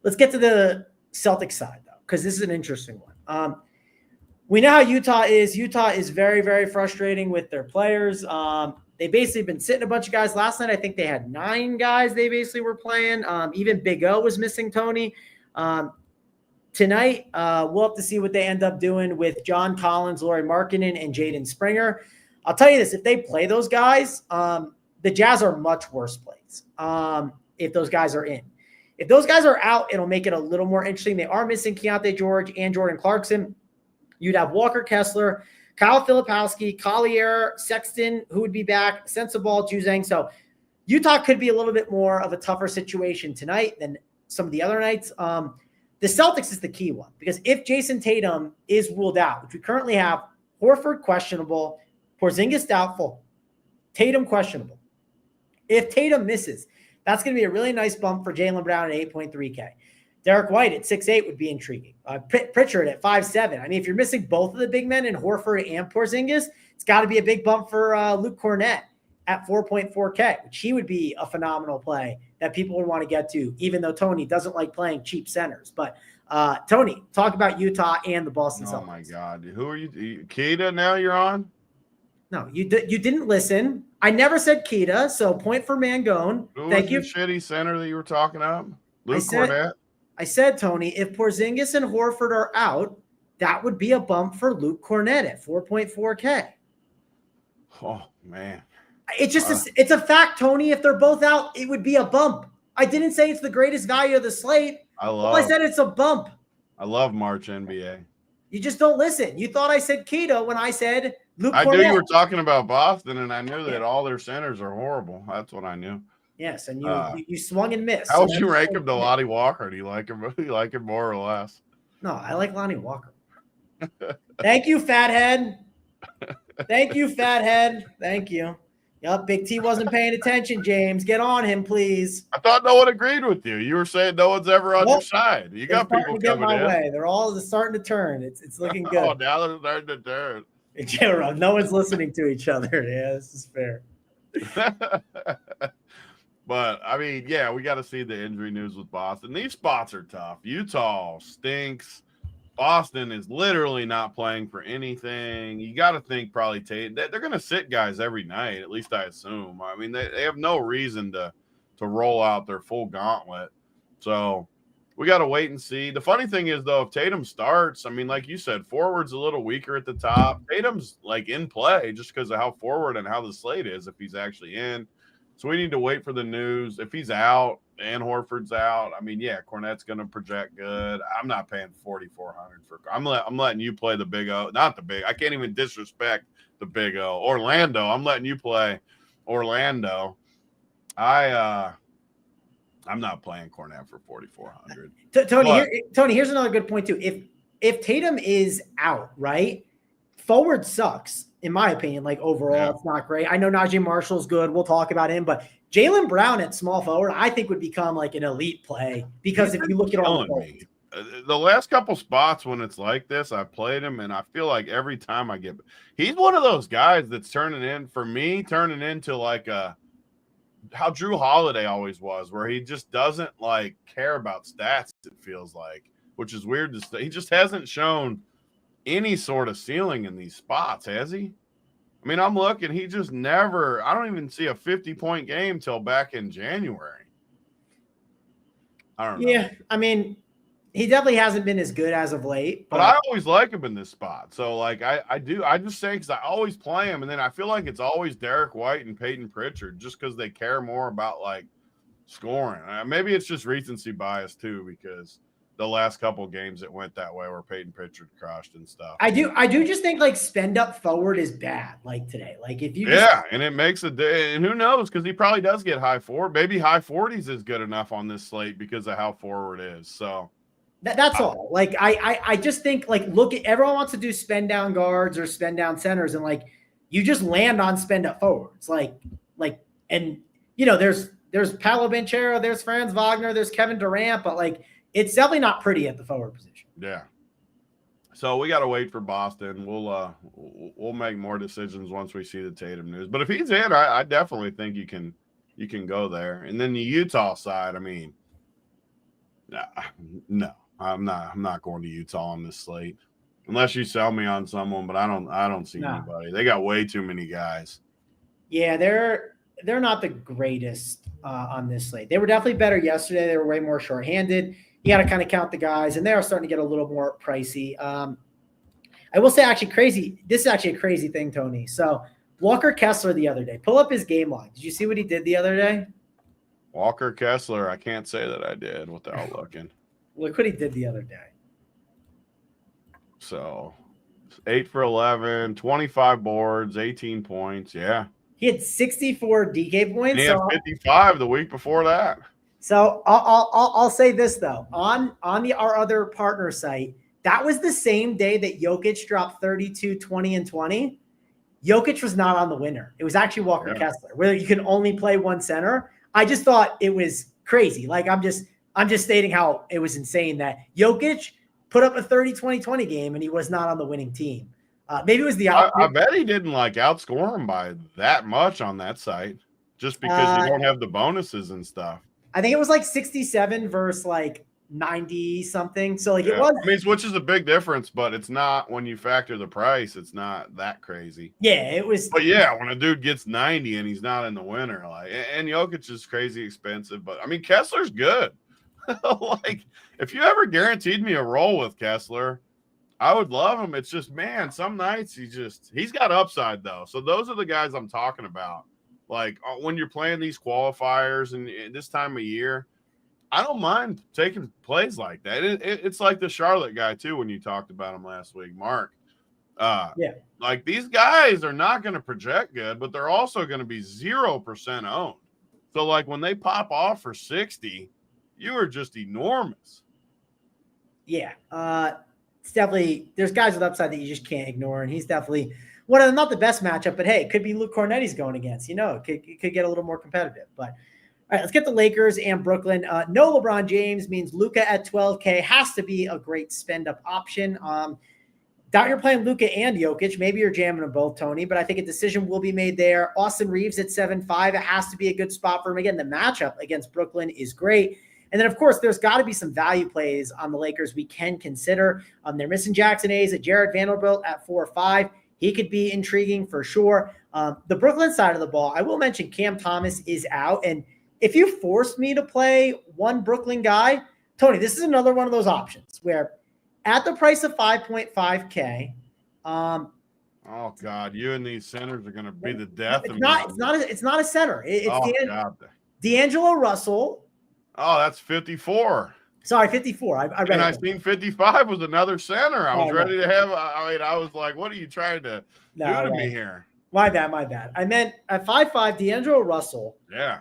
[SPEAKER 2] let's get to the Celtics side though, because this is an interesting one. We know how Utah is. Utah is very, very frustrating with their players. They basically been sitting a bunch of guys. Last night, I think they had 9 guys they basically were playing. Even Big O was missing, Tony. Tonight, we'll have to see what they end up doing with John Collins, Lauri Markkanen, and Jaden Springer. I'll tell you this. If they play those guys, the Jazz are much worse plays if those guys are in. If those guys are out, it'll make it a little more interesting. They are missing Keontae George and Jordan Clarkson. You'd have Walker Kessler, Kyle Filipowski, Collier, Sexton, who would be back, Sensabaugh, Juzang. So Utah could be a little bit more of a tougher situation tonight than some of the other nights. The Celtics is the key one because if Jason Tatum is ruled out, which we currently have, Horford questionable, Porzingis doubtful, Tatum questionable. If Tatum misses, that's going to be a really nice bump for Jaylen Brown at 8.3K. Derek White at 6'8" would be intriguing. Pritchard at 5'7". I mean, if you're missing both of the big men in Horford and Porzingis, it's got to be a big bump for Luke Cornett at 4.4K, which he would be a phenomenal play that people would want to get to, even though Tony doesn't like playing cheap centers. But Tony, talk about Utah and the Boston Celtics.
[SPEAKER 3] Oh my God. Who are you? Keita, now you're on?
[SPEAKER 2] No, you didn't listen. I never said Keita, so point for Mangone. Thank you.
[SPEAKER 3] The shitty center that you were talking about? Luke Cornett?
[SPEAKER 2] I said, Tony, if Porzingis and Horford are out, that would be a bump for Luke Cornett at 4.4K.
[SPEAKER 3] Oh, man.
[SPEAKER 2] It's just it's a fact, Tony. If they're both out, it would be a bump. I didn't say it's the greatest value of the slate. I said it's a bump.
[SPEAKER 3] I love March NBA.
[SPEAKER 2] You just don't listen. You thought I said Keita when I said Luke
[SPEAKER 3] I
[SPEAKER 2] Cornett.
[SPEAKER 3] knew you were talking about Boston, and I knew that all their centers are horrible. That's what I knew.
[SPEAKER 2] Yes, and you swung and missed.
[SPEAKER 3] How would you rank him to Lonnie Walker? Do you like him? Do you like him more or less?
[SPEAKER 2] No, I like Lonnie Walker. Thank you, fathead. Thank you, fathead. Thank you. Yep, Big T wasn't paying attention, James. Get on him, please.
[SPEAKER 3] I thought no one agreed with you. You were saying no one's ever on your side. You got people coming in.
[SPEAKER 2] Way. They're all starting to turn. It's looking good.
[SPEAKER 3] Oh, now they're starting to turn.
[SPEAKER 2] No one's listening to each other. Yeah, this is fair.
[SPEAKER 3] But, I mean, yeah, we got to see the injury news with Boston. These spots are tough. Utah stinks. Boston is literally not playing for anything. You got to think probably Tate. They're going to sit guys every night, at least I assume. I mean, they have no reason to roll out their full gauntlet. So we got to wait and see. The funny thing is, though, if Tatum starts, I mean, like you said, forward's a little weaker at the top. Tatum's, like, in play just because of how forward and how the slate is if he's actually in. So we need to wait for the news. If he's out and Horford's out, I mean, yeah, Cornette's going to project good. I'm not paying $4,400 for. I'm letting you play the big O, not the big. I can't even disrespect the big O. Orlando. I'm letting you play Orlando. I'm not playing Cornette for $4,400.
[SPEAKER 2] Tony, here's another good point too. If Tatum is out, right? Forward sucks. In my opinion, like overall, It's not great. I know Najee Marshall's good. We'll talk about him, but Jaylen Brown at small forward, I think would become like an elite play because if you look at all
[SPEAKER 3] the last couple spots when it's like this, I played him, and I feel like every time he's one of those guys that's turning into like how Drew Holiday always was, where he just doesn't like care about stats. It feels like, which is weird to say. He just hasn't shown any sort of ceiling in these spots, has he? I mean, I'm looking. He just never. I don't even see a 50-point game till back in January. I don't know.
[SPEAKER 2] Yeah, I mean, he definitely hasn't been as good as of late.
[SPEAKER 3] But I always like him in this spot. So, like, I do. I just say because I always play him, and then I feel like it's always Derek White and Peyton Pritchard just because they care more about, like, scoring. Maybe it's just recency bias, too, because the last couple of games it went that way where Peyton Pritchard crushed and stuff.
[SPEAKER 2] I do just think like spend up forward is bad like today. Like if you
[SPEAKER 3] and it makes a day, and who knows, because he probably does get high forward. Maybe high 40s is good enough on this slate because of how forward is. So
[SPEAKER 2] that's all. Like I just think like look at everyone wants to do spend down guards or spend down centers, and like you just land on spend up forwards. Like and you know there's Paolo Banchero, there's Franz Wagner, there's Kevin Durant, but like it's definitely not pretty at the forward position.
[SPEAKER 3] Yeah. So we got to wait for Boston. We'll make more decisions once we see the Tatum news. But if he's in, I definitely think you can go there. And then the Utah side, I mean, no, I'm not going to Utah on this slate unless you sell me on someone. But I don't see anybody. They got way too many guys.
[SPEAKER 2] Yeah, they're not the greatest on this slate. They were definitely better yesterday. They were way more shorthanded. You got to kind of count the guys, and they are starting to get a little more pricey. I will say actually crazy. This is actually a crazy thing, Tony. So Walker Kessler the other day, pull up his game log. Did you see what he did the other day?
[SPEAKER 3] Walker Kessler, I can't say that I did without looking.
[SPEAKER 2] Look what he did the other day.
[SPEAKER 3] So 8 for 11, 25 boards, 18 points. Yeah.
[SPEAKER 2] He had 64 DK points.
[SPEAKER 3] And he had 55 the week before that.
[SPEAKER 2] So I'll say this though, on our other partner site, that was the same day that Jokic dropped 32, 20, and 20. Jokic was not on the winner. It was actually Walker Kessler, where you can only play one center. I just thought it was crazy. Like I'm just stating how it was insane that Jokic put up a 30, 20, 20 game and he was not on the winning team. Maybe it was the
[SPEAKER 3] I bet he didn't like outscore him by that much on that site, just because you don't have the bonuses and stuff.
[SPEAKER 2] I think it was like 67 versus like 90 something. So like it was.
[SPEAKER 3] I mean, which is a big difference, but it's not when you factor the price. It's not that crazy.
[SPEAKER 2] Yeah, it was.
[SPEAKER 3] But yeah, when a dude gets 90 and he's not in the winner, like, and Jokic is crazy expensive, but I mean, Kessler's good. Like, if you ever guaranteed me a roll with Kessler, I would love him. It's just, man, some nights he's got upside though. So those are the guys I'm talking about. Like when you're playing these qualifiers and this time of year, I don't mind taking plays like that. It's like the Charlotte guy too. When you talked about him last week, Mark.
[SPEAKER 2] Yeah.
[SPEAKER 3] Like these guys are not going to project good, but they're also going to be 0% owned. So like when they pop off for 60, you are just enormous.
[SPEAKER 2] Yeah. It's definitely, there's guys with upside that you just can't ignore. And he's definitely one of them, not the best matchup, but hey, it could be Luke Cornetti's going against, it could get a little more competitive, but all right, let's get the Lakers and Brooklyn. No LeBron James means Luka at 12K has to be a great spend up option. Doubt you're playing Luka and Jokic. Maybe you're jamming them both, Tony, but I think a decision will be made there. Austin Reeves at 7.5. It has to be a good spot for him. Again, the matchup against Brooklyn is great. And then, of course, there's got to be some value plays on the Lakers we can consider. They're missing Jackson Hayes at Jared Vanderbilt at 4 or 5. He could be intriguing for sure. The Brooklyn side of the ball, I will mention Cam Thomas is out. And if you forced me to play one Brooklyn guy, Tony, this is another one of those options where at the price of 5.5K.
[SPEAKER 3] Oh God, you and these centers are going to be the death of me.
[SPEAKER 2] It's not a center.
[SPEAKER 3] God.
[SPEAKER 2] D'Angelo Russell.
[SPEAKER 3] Oh, that's 54.
[SPEAKER 2] Sorry, 54. I read
[SPEAKER 3] and
[SPEAKER 2] it.
[SPEAKER 3] I seen 55 was another center. I was ready to have. I was like, what are you trying to do to me here?
[SPEAKER 2] My bad. I meant at 5.5, D'Angelo Russell.
[SPEAKER 3] Yeah.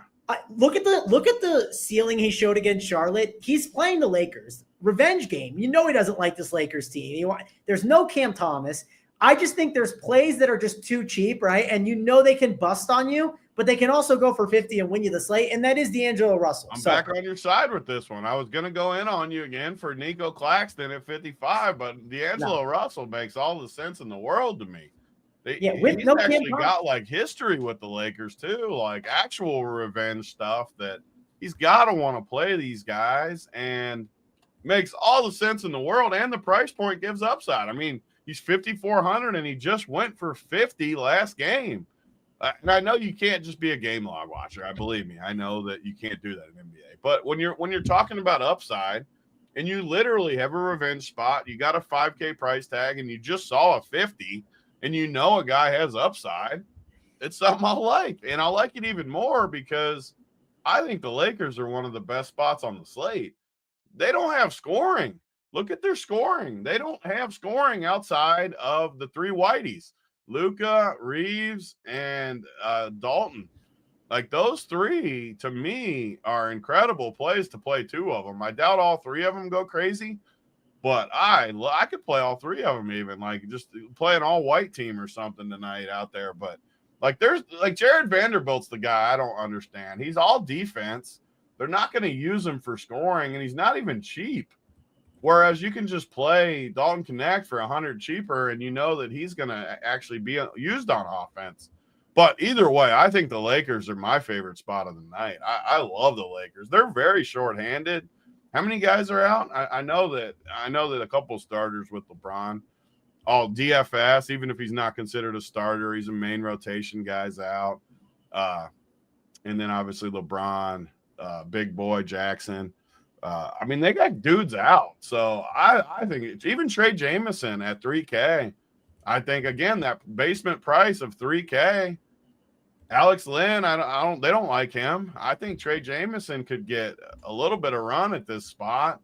[SPEAKER 2] Look at the ceiling he showed against Charlotte. He's playing the Lakers. Revenge game. He doesn't like this Lakers team. There's no Cam Thomas. I just think there's plays that are just too cheap, right? And they can bust on you, but they can also go for 50 and win you the slate, and that is D'Angelo Russell.
[SPEAKER 3] I'm back on your side with this one. I was going to go in on you again for Nico Claxton at 55, but D'Angelo Russell makes all the sense in the world to me. He's actually got like history with the Lakers too, like actual revenge stuff that he's got to want to play these guys, and makes all the sense in the world, and the price point gives upside. I mean, he's 5,400 and he just went for 50 last game. And I know you can't just be a game log watcher. I believe me. I know that you can't do that in NBA. But when you're talking about upside and you literally have a revenge spot, you got a 5K price tag and you just saw a 50 and a guy has upside, it's something I like. And I like it even more because I think the Lakers are one of the best spots on the slate. They don't have scoring. Look at their scoring. They don't have scoring outside of the three whiteys, Luka, Reeves, and Dalton. Like those three, to me, are incredible plays to play two of them. I doubt all three of them go crazy, but I could play all three of them even, like just play an all-white team or something tonight out there. But like there's like Jared Vanderbilt's the guy I don't understand. He's all defense. They're not going to use him for scoring, and he's not even cheap. Whereas you can just play Dalton Connect for 100 cheaper, and that he's going to actually be used on offense. But either way, I think the Lakers are my favorite spot of the night. I love the Lakers. They're very shorthanded. How many guys are out? I know that a couple starters with LeBron. All DFS, even if he's not considered a starter, he's a main rotation guy's out. And then obviously LeBron, big boy Jackson. I mean, they got dudes out. So I think it's even Trey Jameson at 3K. I think, again, that basement price of 3K. Alex Lynn, they don't like him. I think Trey Jameson could get a little bit of run at this spot.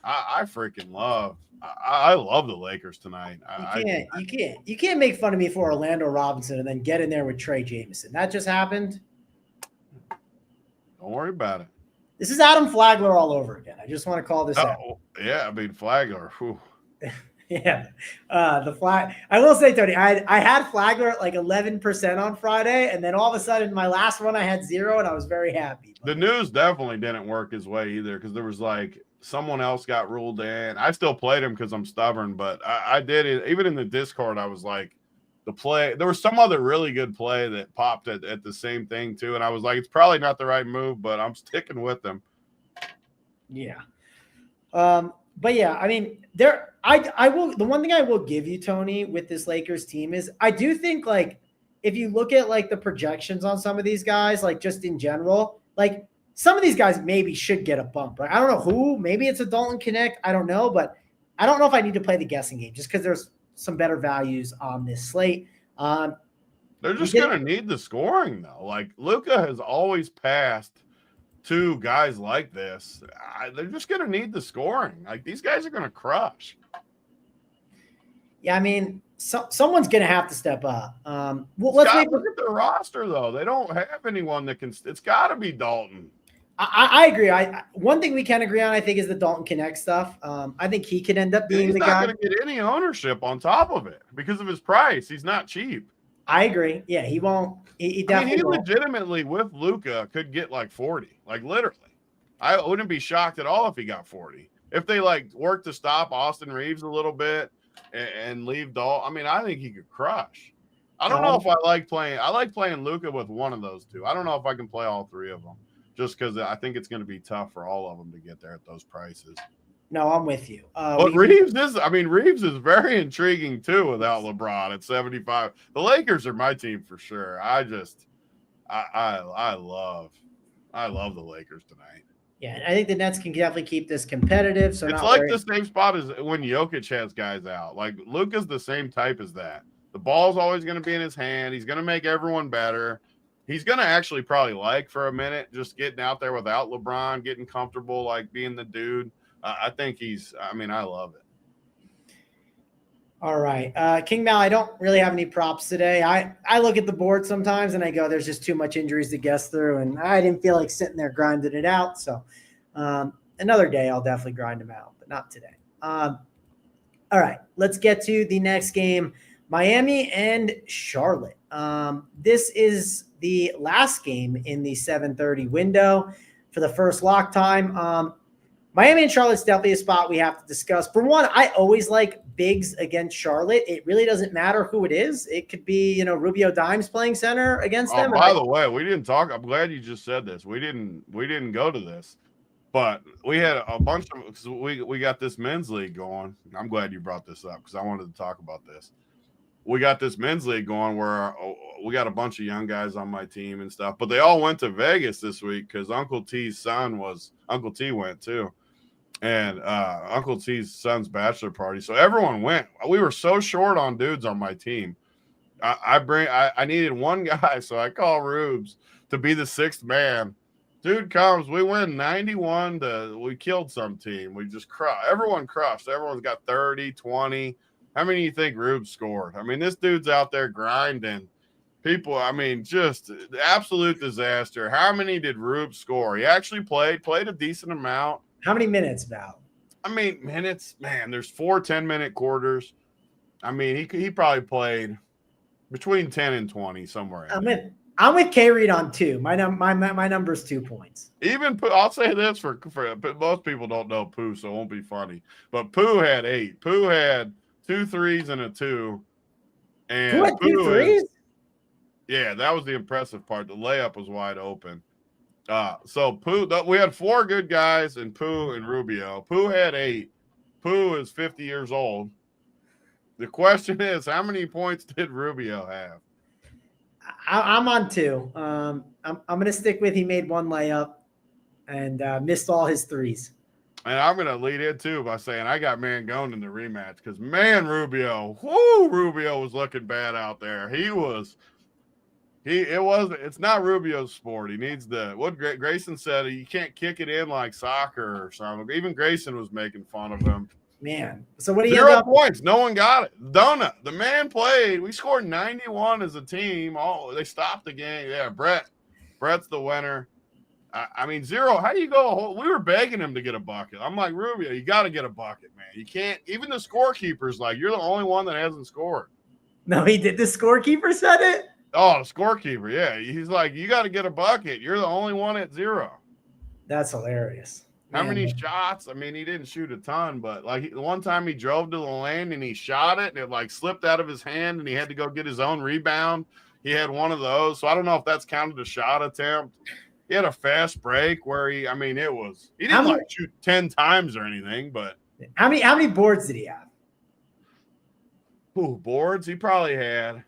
[SPEAKER 3] I freaking love. I love the Lakers tonight.
[SPEAKER 2] You can't make fun of me for Orlando Robinson and then get in there with Trey Jameson. That just happened.
[SPEAKER 3] Don't worry about it.
[SPEAKER 2] This is Adam Flagler all over again. I just want to call this out.
[SPEAKER 3] Yeah, I mean, Flagler. Whew.
[SPEAKER 2] Yeah. The flag. I will say, Tony, I had Flagler at like 11% on Friday, and then all of a sudden my last one I had 0, and I was very happy.
[SPEAKER 3] The news definitely didn't work his way either, because there was like someone else got ruled in. I still played him because I'm stubborn, but I did it. Even in the Discord, I was like, there was some other really good play that popped at the same thing too. And I was like, it's probably not the right move, but I'm sticking with them.
[SPEAKER 2] Yeah. But yeah, I mean, I will, the one thing I will give you, Tony, with this Lakers team is I do think, like, if you look at like the projections on some of these guys, like just in general, like some of these guys maybe should get a bump, right? I don't know who, maybe it's a Dalton Connect. I don't know, but I don't know if I need to play the guessing game just because there's some better values on this slate.
[SPEAKER 3] They're just going to need the scoring though. Like Luka has always passed to guys like this. They're just going to need the scoring. Like these guys are going to crush.
[SPEAKER 2] Yeah, I mean, someone's going to have to step up.
[SPEAKER 3] Let's look at their roster, though. They don't have anyone that can – it's got to be Dalton.
[SPEAKER 2] I agree. One thing we can agree on, I think, is the Dalton Connect stuff. I think he could end up being the guy.
[SPEAKER 3] He's not going to get any ownership on top of it because of his price. He's not cheap.
[SPEAKER 2] I agree. Yeah, he won't. He definitely won't.
[SPEAKER 3] Legitimately, with Luka, could get like 40. Like, literally. I wouldn't be shocked at all if he got 40. If they, like, work to stop Austin Reeves a little bit – and leave Dalton. I mean, I think he could crush. I don't know if I like playing. I like playing Luka with one of those two. I don't know if I can play all three of them, just because I think it's going to be tough for all of them to get there at those prices.
[SPEAKER 2] No, I'm with you.
[SPEAKER 3] But Reeves is very intriguing too without LeBron at 75. The Lakers are my team for sure. I love the Lakers tonight.
[SPEAKER 2] Yeah, I think the Nets can definitely keep this competitive. So
[SPEAKER 3] it's like the same spot as when Jokic has guys out. Like Luka's the same type as that. The ball's always going to be in his hand. He's going to make everyone better. He's going to actually probably like for a minute just getting out there without LeBron, getting comfortable, like being the dude. I think I love it.
[SPEAKER 2] All right. King Mal, I don't really have any props today. I look at the board sometimes and I go, there's just too much injuries to guess through. And I didn't feel like sitting there grinding it out. So another day I'll definitely grind them out, but not today. All right. Let's get to the next game, Miami and Charlotte. This is the last game in the 7:30 window for the first lock time. Miami and Charlotte's definitely a spot we have to discuss. For one, I always like bigs against Charlotte. It really doesn't matter who it is. It could be, Rubio Dimes playing center against them.
[SPEAKER 3] By the way, we didn't talk. I'm glad you just said this. We didn't go to this, but we had a bunch of. We got this men's league going. I'm glad you brought this up because I wanted to talk about this. We got this men's league going where we got a bunch of young guys on my team and stuff, but they all went to Vegas this week because Uncle T went too. And Uncle T's son's bachelor party. So everyone went. We were so short on dudes on my team. I needed one guy, so I call Rubes to be the sixth man. Dude comes, we win 91 we killed some team. We just crushed. Everyone crushed. Everyone's got 30, 20. How many do you think Rubes scored? I mean, this dude's out there grinding. People, I mean, just absolute disaster. How many did Rubes score? He actually played a decent amount.
[SPEAKER 2] How many minutes, Val?
[SPEAKER 3] I mean, minutes, man, there's 4 10-minute quarters. I mean, he probably played between 10 and 20 somewhere.
[SPEAKER 2] I'm with K-Reed on 2. My number's 2 points.
[SPEAKER 3] Even I'll say this for most people don't know Pooh, so it won't be funny. But Pooh had 8. Pooh had 2 threes and a 2. And
[SPEAKER 2] Pooh had 2 threes?
[SPEAKER 3] Yeah, that was the impressive part. The layup was wide open. So Pooh, we had 4 good guys and Pooh and Rubio. Pooh had 8. Pooh is 50 years old. The question is, how many points did Rubio have?
[SPEAKER 2] I'm on 2. I'm going to stick with he made 1 layup and missed all his threes.
[SPEAKER 3] And I'm going to lead in too by saying I got Mangone in the rematch because Rubio was looking bad out there. It's not Rubio's sport. He needs what Grayson said, you can't kick it in like soccer or something. Even Grayson was making fun of him.
[SPEAKER 2] Man. So what do you
[SPEAKER 3] 0 points. No one got it. Donut. The man played. We scored 91 as a team. They stopped the game. Yeah, Brett's the winner. I mean, 0. How do you go? We were begging him to get a bucket. I'm like, Rubio, you got to get a bucket, man. You can't. Even the scorekeeper's like, you're the only one that hasn't scored.
[SPEAKER 2] No, he did. The scorekeeper said it?
[SPEAKER 3] Oh, the scorekeeper, yeah. He's like, you got to get a bucket. You're the only one at 0.
[SPEAKER 2] That's hilarious.
[SPEAKER 3] How many shots? I mean, he didn't shoot a ton, but like the one time he drove to the lane and he shot it and it like slipped out of his hand and he had to go get his own rebound. He had one of those. So I don't know if that's counted a shot attempt. He had a fast break where he didn't like shoot 10 times or anything, but
[SPEAKER 2] how many boards did he have?
[SPEAKER 3] Boards? He probably had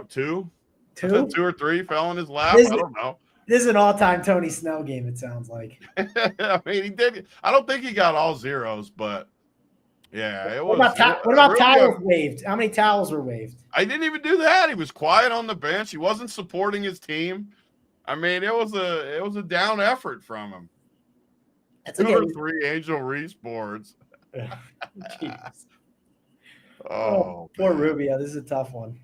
[SPEAKER 3] two.
[SPEAKER 2] Two?
[SPEAKER 3] 2 or 3 fell in his lap. I don't know.
[SPEAKER 2] This is an all-time Tony Snell game, it sounds like.
[SPEAKER 3] I mean, he did. I don't think he got all zeros, but yeah, it was.
[SPEAKER 2] What about towels waved? How many towels were waved?
[SPEAKER 3] I didn't even do that. He was quiet on the bench. He wasn't supporting his team. I mean, it was a down effort from him.
[SPEAKER 2] That's
[SPEAKER 3] 2 or 3 Angel Reese boards.
[SPEAKER 2] Oh, poor Rubio. This is a tough one.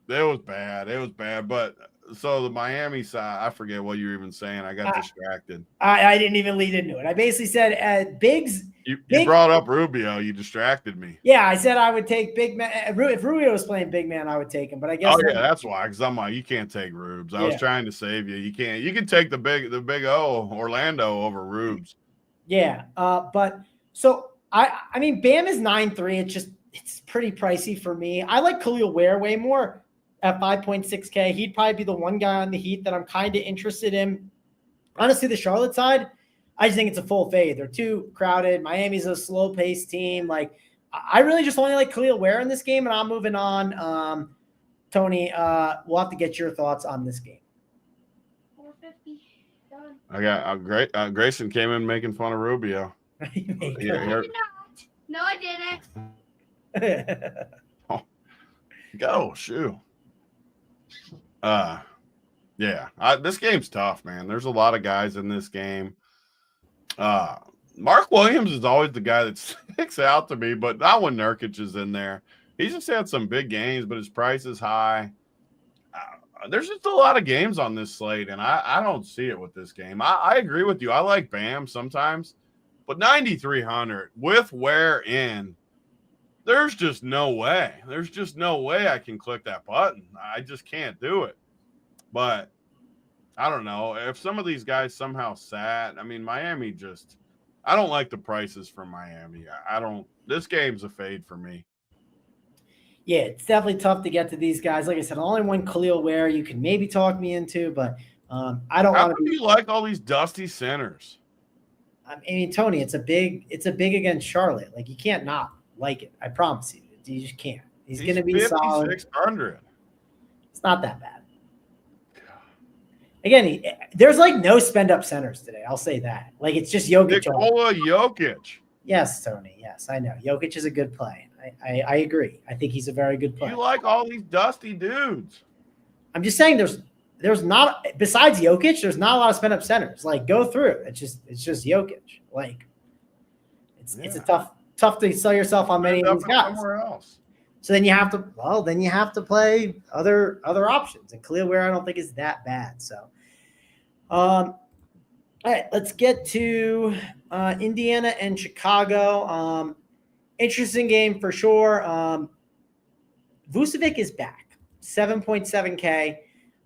[SPEAKER 3] It was bad. But so the Miami side, I forget what you were even saying. I got distracted.
[SPEAKER 2] I didn't even lead into it. I basically said Biggs.
[SPEAKER 3] You brought up Rubio. You distracted me.
[SPEAKER 2] Yeah, I said I would take big man. If Rubio was playing big man, I would take him. But I guess.
[SPEAKER 3] Oh yeah, that's why. Because I'm like, you can't take Rubes. I was trying to save you. You can't. You can take the big O Orlando over Rubes.
[SPEAKER 2] Yeah, but so I mean, Bam is 9.3. It's pretty pricey for me. I like Khalil Ware way more at 5.6K. He'd probably be the one guy on the Heat that I'm kind of interested in. Honestly, the Charlotte side, I just think it's a full fade. They're too crowded. Miami's a slow-paced team. Like, I really just only like Khalil Ware in this game, and I'm moving on. Tony, we'll have to get your thoughts on this game.
[SPEAKER 4] 450. Done.
[SPEAKER 3] I got Grayson came in making fun of Rubio.
[SPEAKER 4] No, I didn't.
[SPEAKER 3] Go shoe. Yeah. This game's tough, man. There's a lot of guys in this game. Mark Williams is always the guy that sticks out to me, but not when Nurkic is in there. He's just had some big games, but his price is high. There's just a lot of games on this slate, and I don't see it with this game. I agree with you. I like Bam sometimes, but 9,300 with Ware in, there's just no way. There's just no way I can click that button. I just can't do it. But I don't know. If some of these guys somehow sat, I mean, Miami just – I don't like the prices for Miami. I don't – this game's a fade for me.
[SPEAKER 2] Yeah, it's definitely tough to get to these guys. Like I said, only one Khalil Ware you can maybe talk me into, but I don't want to be –
[SPEAKER 3] you like all these dusty centers?
[SPEAKER 2] I mean, Tony, it's a big against Charlotte. Like, you can't not like it. I promise you. You just can't. He's going to be solid.
[SPEAKER 3] 5,600.
[SPEAKER 2] It's not that bad. Again, there's like no spend up centers today. I'll say that. Like, it's just Jokic.
[SPEAKER 3] Nikola Jokic.
[SPEAKER 2] Yes, Tony. Yes, I know. Jokic is a good play. I agree. I think he's a very good play.
[SPEAKER 3] You like all these dusty dudes. I'm
[SPEAKER 2] just saying there's not, besides Jokic, there's not a lot of spend up centers. Like, go through it. It's just Jokic. Like, it's a tough to sell yourself on many of these guys.
[SPEAKER 3] Somewhere else.
[SPEAKER 2] So then you have to play other options. And Khalil Ware I don't think is that bad. So all right, let's get to Indiana and Chicago. Interesting game for sure. Vucevic is back, 7.7K.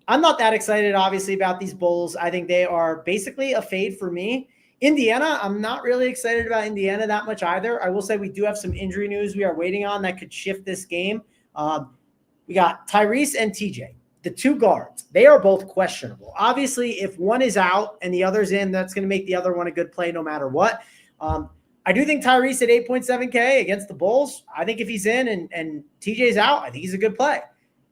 [SPEAKER 2] I'm not that excited, obviously, about these Bulls. I think they are basically a fade for me. Indiana, I'm not really excited about Indiana that much either. I will say we do have some injury news we are waiting on that could shift this game. We got Tyrese and TJ, the two guards. They are both questionable. Obviously, if one is out and the other's in, that's going to make the other one a good play no matter what. I do think Tyrese at 8.7K against the Bulls. I think if he's in and TJ's out, I think he's a good play.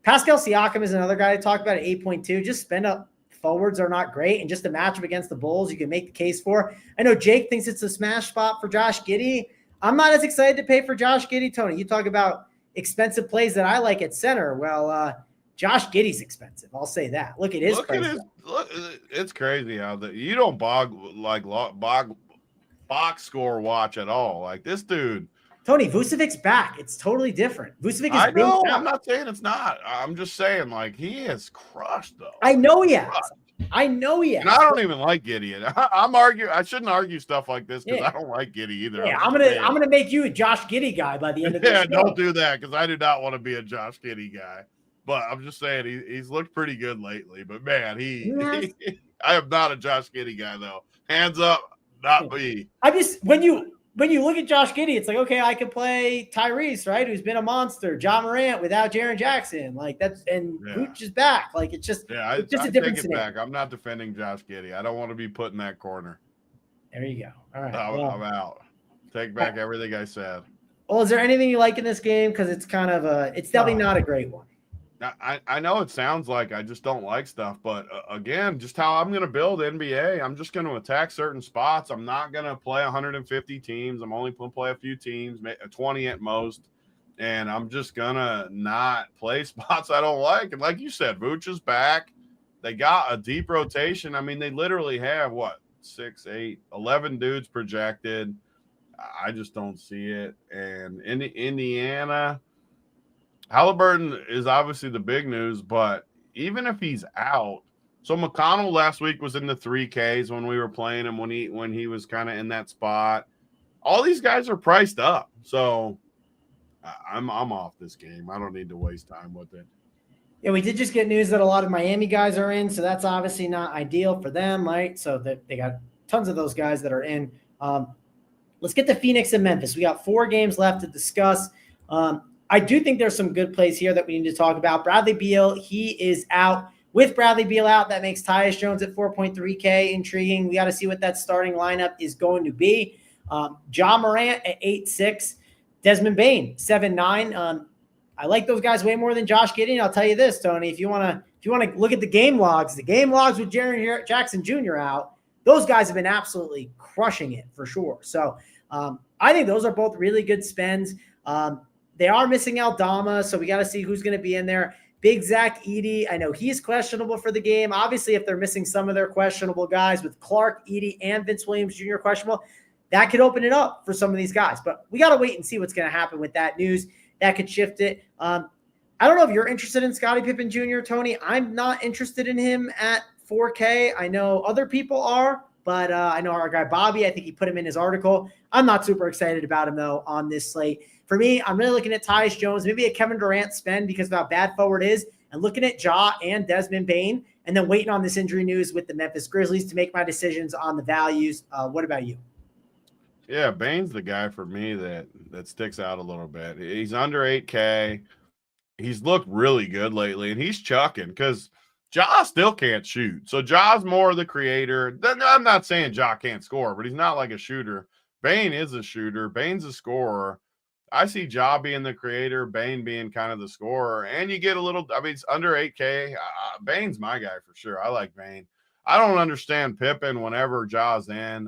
[SPEAKER 2] Pascal Siakam is another guy to talk about at 8.2. Just spend up. Forwards are not great, and just a matchup against the Bulls, you can make the case for. I know Jake thinks it's a smash spot for Josh Giddey. I'm not as excited to pay for Josh Giddey, Tony. You talk about expensive plays that I like at center. Well, Josh Giddey's expensive. I'll say that. Look at his price.
[SPEAKER 3] It's crazy how that you don't box score watch at all. Like this dude.
[SPEAKER 2] Tony, Vucevic's back. It's totally different. Vucevic is
[SPEAKER 3] I know. I'm not saying it's not. I'm just saying, like, he has crushed, though.
[SPEAKER 2] I know he has. And I
[SPEAKER 3] don't even like Giddey. I shouldn't argue stuff like this because I don't like Giddey either.
[SPEAKER 2] Yeah, I'm gonna make you a Josh Giddey guy by the end of this.
[SPEAKER 3] Yeah, don't do that because I do not want to be a Josh Giddey guy. But I'm just saying he's looked pretty good lately. But man, I am not a Josh Giddey guy though. Hands up. not me.
[SPEAKER 2] I just when you look at Josh Giddey, it's like, okay, I could play Tyrese, right? Who's been a monster. John Morant without Jaren Jackson. Like that's and Vooch is back. Like it's just
[SPEAKER 3] I
[SPEAKER 2] a different
[SPEAKER 3] take it
[SPEAKER 2] scenario.
[SPEAKER 3] back. I'm not defending Josh Giddey. I don't want to be put in that corner.
[SPEAKER 2] There you go. All right.
[SPEAKER 3] I'm out. Take back everything I said.
[SPEAKER 2] Well, is there anything you like in this game? Because it's kind of it's definitely not a great one.
[SPEAKER 3] I know it sounds like I just don't like stuff, but again, just how I'm going to build NBA, I'm just going to attack certain spots. I'm not going to play 150 teams. I'm only going to play a few teams, 20 at most, and I'm just going to not play spots I don't like. And like you said, Vooch is back. They got a deep rotation. I mean, they literally have, 6, 8, 11 dudes projected. I just don't see it. And in Indiana – Halliburton is obviously the big news, but even if he's out, so McConnell last week was in the 3Ks when we were playing him when he was kind of in that spot. All these guys are priced up, so I'm off this game. I don't need to waste time with it.
[SPEAKER 2] Yeah, we did just get news that a lot of Miami guys are in, so that's obviously not ideal for them, right? So that they got tons of those guys that are in. Let's get to Phoenix and Memphis. We got 4 games left to discuss. I do think there's some good plays here that we need to talk about. Bradley Beal, he is out. With Bradley Beal out, that makes Tyus Jones at 4.3K intriguing. We got to see what that starting lineup is going to be. Ja Morant at 8.6. Desmond Bane, 7.9. I like those guys way more than Josh Giddey. And I'll tell you this, Tony, if you want to look at the game logs with Jaren Jackson Jr. out, those guys have been absolutely crushing it for sure. So I think those are both really good spends. They are missing Aldama, so we got to see who's going to be in there. Big Zach Edey, I know he's questionable for the game. Obviously, if they're missing some of their questionable guys with Clark, Edey, and Vince Williams Jr. questionable, that could open it up for some of these guys. But we got to wait and see what's going to happen with that news. That could shift it. I don't know if you're interested in Scottie Pippen Jr., Tony. I'm not interested in him at 4K. I know other people are, but I know our guy Bobby, I think he put him in his article. I'm not super excited about him, though, on this slate. For me, I'm really looking at Tyus Jones, maybe a Kevin Durant spend because of how bad forward is, and looking at Ja and Desmond Bane, and then waiting on this injury news with the Memphis Grizzlies to make my decisions on the values. What about you?
[SPEAKER 3] Yeah, Bane's the guy for me that sticks out a little bit. He's under 8K. He's looked really good lately, and he's chucking because Ja still can't shoot. So Ja's more the creator. I'm not saying Ja can't score, but he's not like a shooter. Bane is a shooter. Bane's a scorer. I see Ja being the creator, Bane being kind of the scorer, and you get a little – I mean, it's under 8K. Bane's my guy for sure. I like Bane. I don't understand Pippen whenever Ja's in.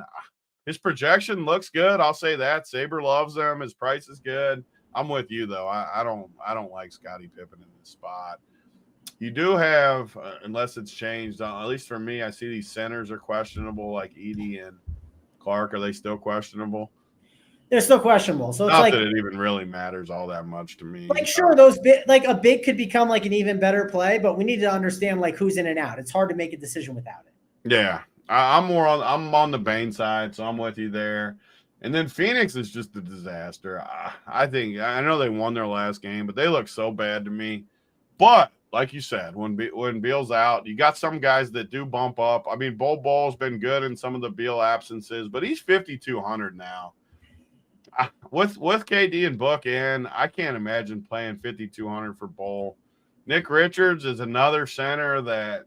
[SPEAKER 3] His projection looks good. I'll say that. Saber loves him. His price is good. I'm with you, though. I don't like Scottie Pippen in this spot. You do have, unless it's changed, at least for me, I see these centers are questionable, like Edey and Clark. Are they still questionable?
[SPEAKER 2] They're still questionable. So it's
[SPEAKER 3] not
[SPEAKER 2] like
[SPEAKER 3] that it even really matters all that much to me.
[SPEAKER 2] Like, sure, those a big could become like an even better play, but we need to understand like who's in and out. It's hard to make a decision without it.
[SPEAKER 3] Yeah, I'm on the Bane side, so I'm with you there. And then Phoenix is just a disaster. I know they won their last game, but they look so bad to me. But like you said, when Beal's out, you got some guys that do bump up. I mean, Bol-Bol's been good in some of the Beal absences, but he's 5,200 now. With KD and Book in, I can't imagine playing 5,200 for Bol. Nick Richards is another center that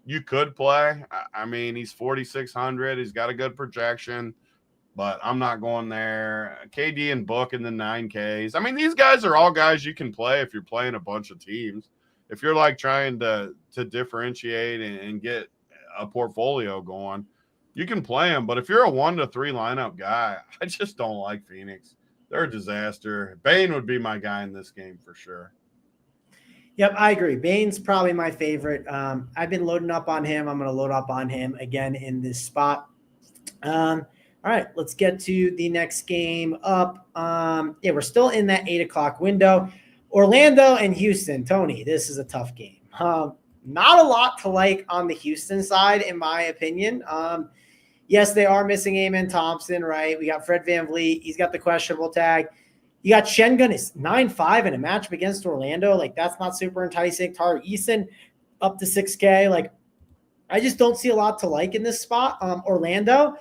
[SPEAKER 3] you could play. I mean, he's 4,600. He's got a good projection, but I'm not going there. KD and Book in the 9Ks. I mean, these guys are all guys you can play if you're playing a bunch of teams. If you're like trying to differentiate and get a portfolio going, you can play them, but if you're a 1 to 3 lineup guy, I just don't like Phoenix. They're a disaster. Bane would be my guy in this game for sure.
[SPEAKER 2] Yep, I agree. Bane's probably my favorite. I've been loading up on him. I'm going to load up on him again in this spot. All right, let's get to the next game up. We're still in that 8 o'clock window. Orlando and Houston. Tony, this is a tough game. Not a lot to like on the Houston side, in my opinion. Yes, they are missing Amen Thompson, right? We got Fred VanVleet. He's got the questionable tag. You got Şengün is 9.5 in a matchup against Orlando. Like, that's not super enticing. Tari Eason up to 6K. Like, I just don't see a lot to like in this spot. Orlando,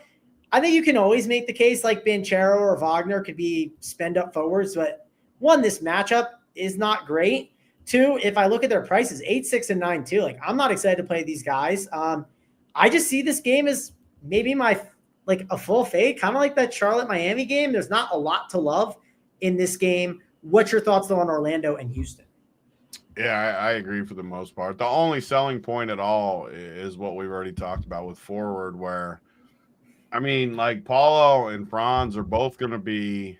[SPEAKER 2] I think you can always make the case like Banchero or Wagner could be spend up forwards, but one, this matchup is not great. Two, if I look at their prices, 8, 6, and 9 too. Like I'm not excited to play these guys. I just see this game as maybe like a full fade, kind of like that Charlotte Miami game. There's not a lot to love in this game. What's your thoughts though on Orlando and Houston?
[SPEAKER 3] Yeah, I agree for the most part. The only selling point at all is what we've already talked about with forward, where, I mean, like Paulo and Franz are both going to be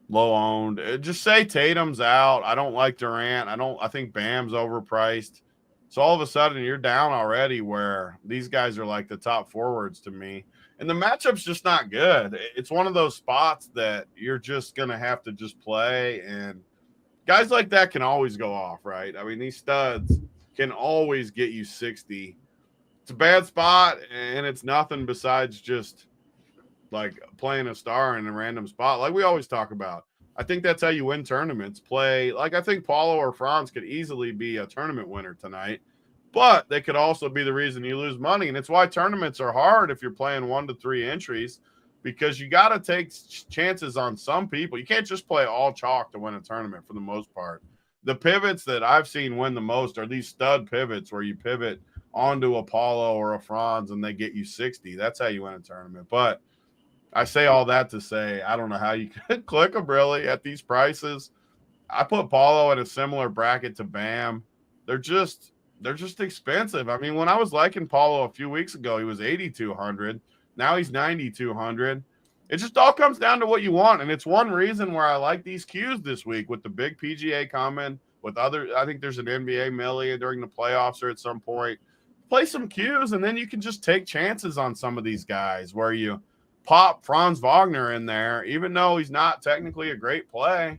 [SPEAKER 3] low owned. Just say Tatum's out. I don't like Durant. I think Bam's overpriced. So all of a sudden you're down already where these guys are like the top forwards to me. And the matchup's just not good. It's one of those spots that you're just going to have to just play, and guys like that can always go off, right? I mean, these studs can always get you 60. It's a bad spot, and it's nothing besides just like playing a star in a random spot like we always talk about. I think that's how you win tournaments. Play like I think Paulo or Franz could easily be a tournament winner tonight, but they could also be the reason you lose money. And it's why tournaments are hard if you're playing 1 to 3 entries, because you got to take chances on some people. You can't just play all chalk to win a tournament for the most part. The pivots that I've seen win the most are these stud pivots where you pivot onto a Paulo or a Franz and they get you 60. That's how you win a tournament. But I say all that to say I don't know how you could click them really at these prices. I put Paulo in a similar bracket to Bam. They're just expensive. I mean, when I was liking Paulo a few weeks ago, he was 8,200. Now he's 9,200. It just all comes down to what you want. And it's one reason where I like these Qs this week with the big PGA coming, with other, I think there's an NBA Millie during the playoffs or at some point. Play some Qs, and then you can just take chances on some of these guys where you pop Franz Wagner in there, even though he's not technically a great play.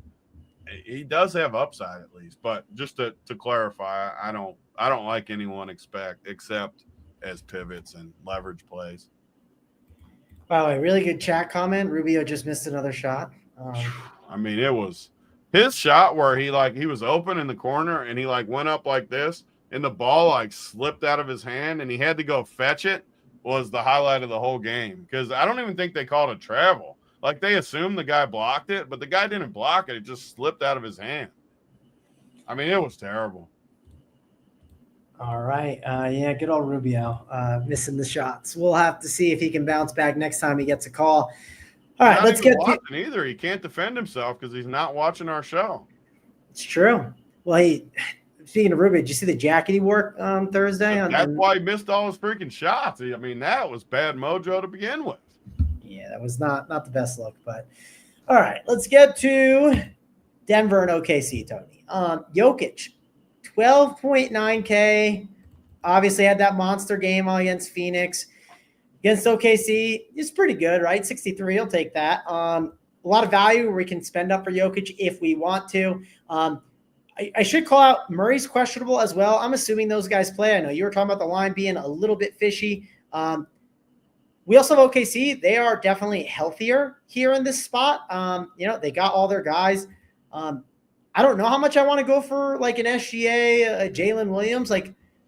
[SPEAKER 3] He does have upside at least. But just to clarify, I don't like anyone except as pivots and leverage plays.
[SPEAKER 2] By the way, really good chat comment. Rubio just missed another shot.
[SPEAKER 3] I mean, it was his shot where he was open in the corner and he went up like this and the ball slipped out of his hand and he had to go fetch it, was the highlight of the whole game. Because I don't even think they called a travel. They assumed the guy blocked it, but the guy didn't block it. It just slipped out of his hand. I mean, it was terrible.
[SPEAKER 2] All right. Yeah, good old Rubio missing the shots. We'll have to see if he can bounce back next time he gets a call. All right, let's get to
[SPEAKER 3] either. He can't defend himself because he's not watching our show.
[SPEAKER 2] It's true. Well, speaking of Rubio, did you see the jacket he wore on Thursday?
[SPEAKER 3] That's why he missed all his freaking shots. I mean, that was bad mojo to begin with.
[SPEAKER 2] Yeah, that was not the best look. But all right, let's get to Denver and OKC, Tony. Jokic. 12.9K, obviously had that monster game against Phoenix. Against OKC, it's pretty good, right? 63, I'll take that. A lot of value where we can spend up for Jokic if we want to. I should call out Murray's questionable as well. I'm assuming those guys play. I know you were talking about the line being a little bit fishy. We also have OKC. They are definitely healthier here in this spot. They got all their guys. I don't know how much I want to go for an SGA, a Jalen Williams.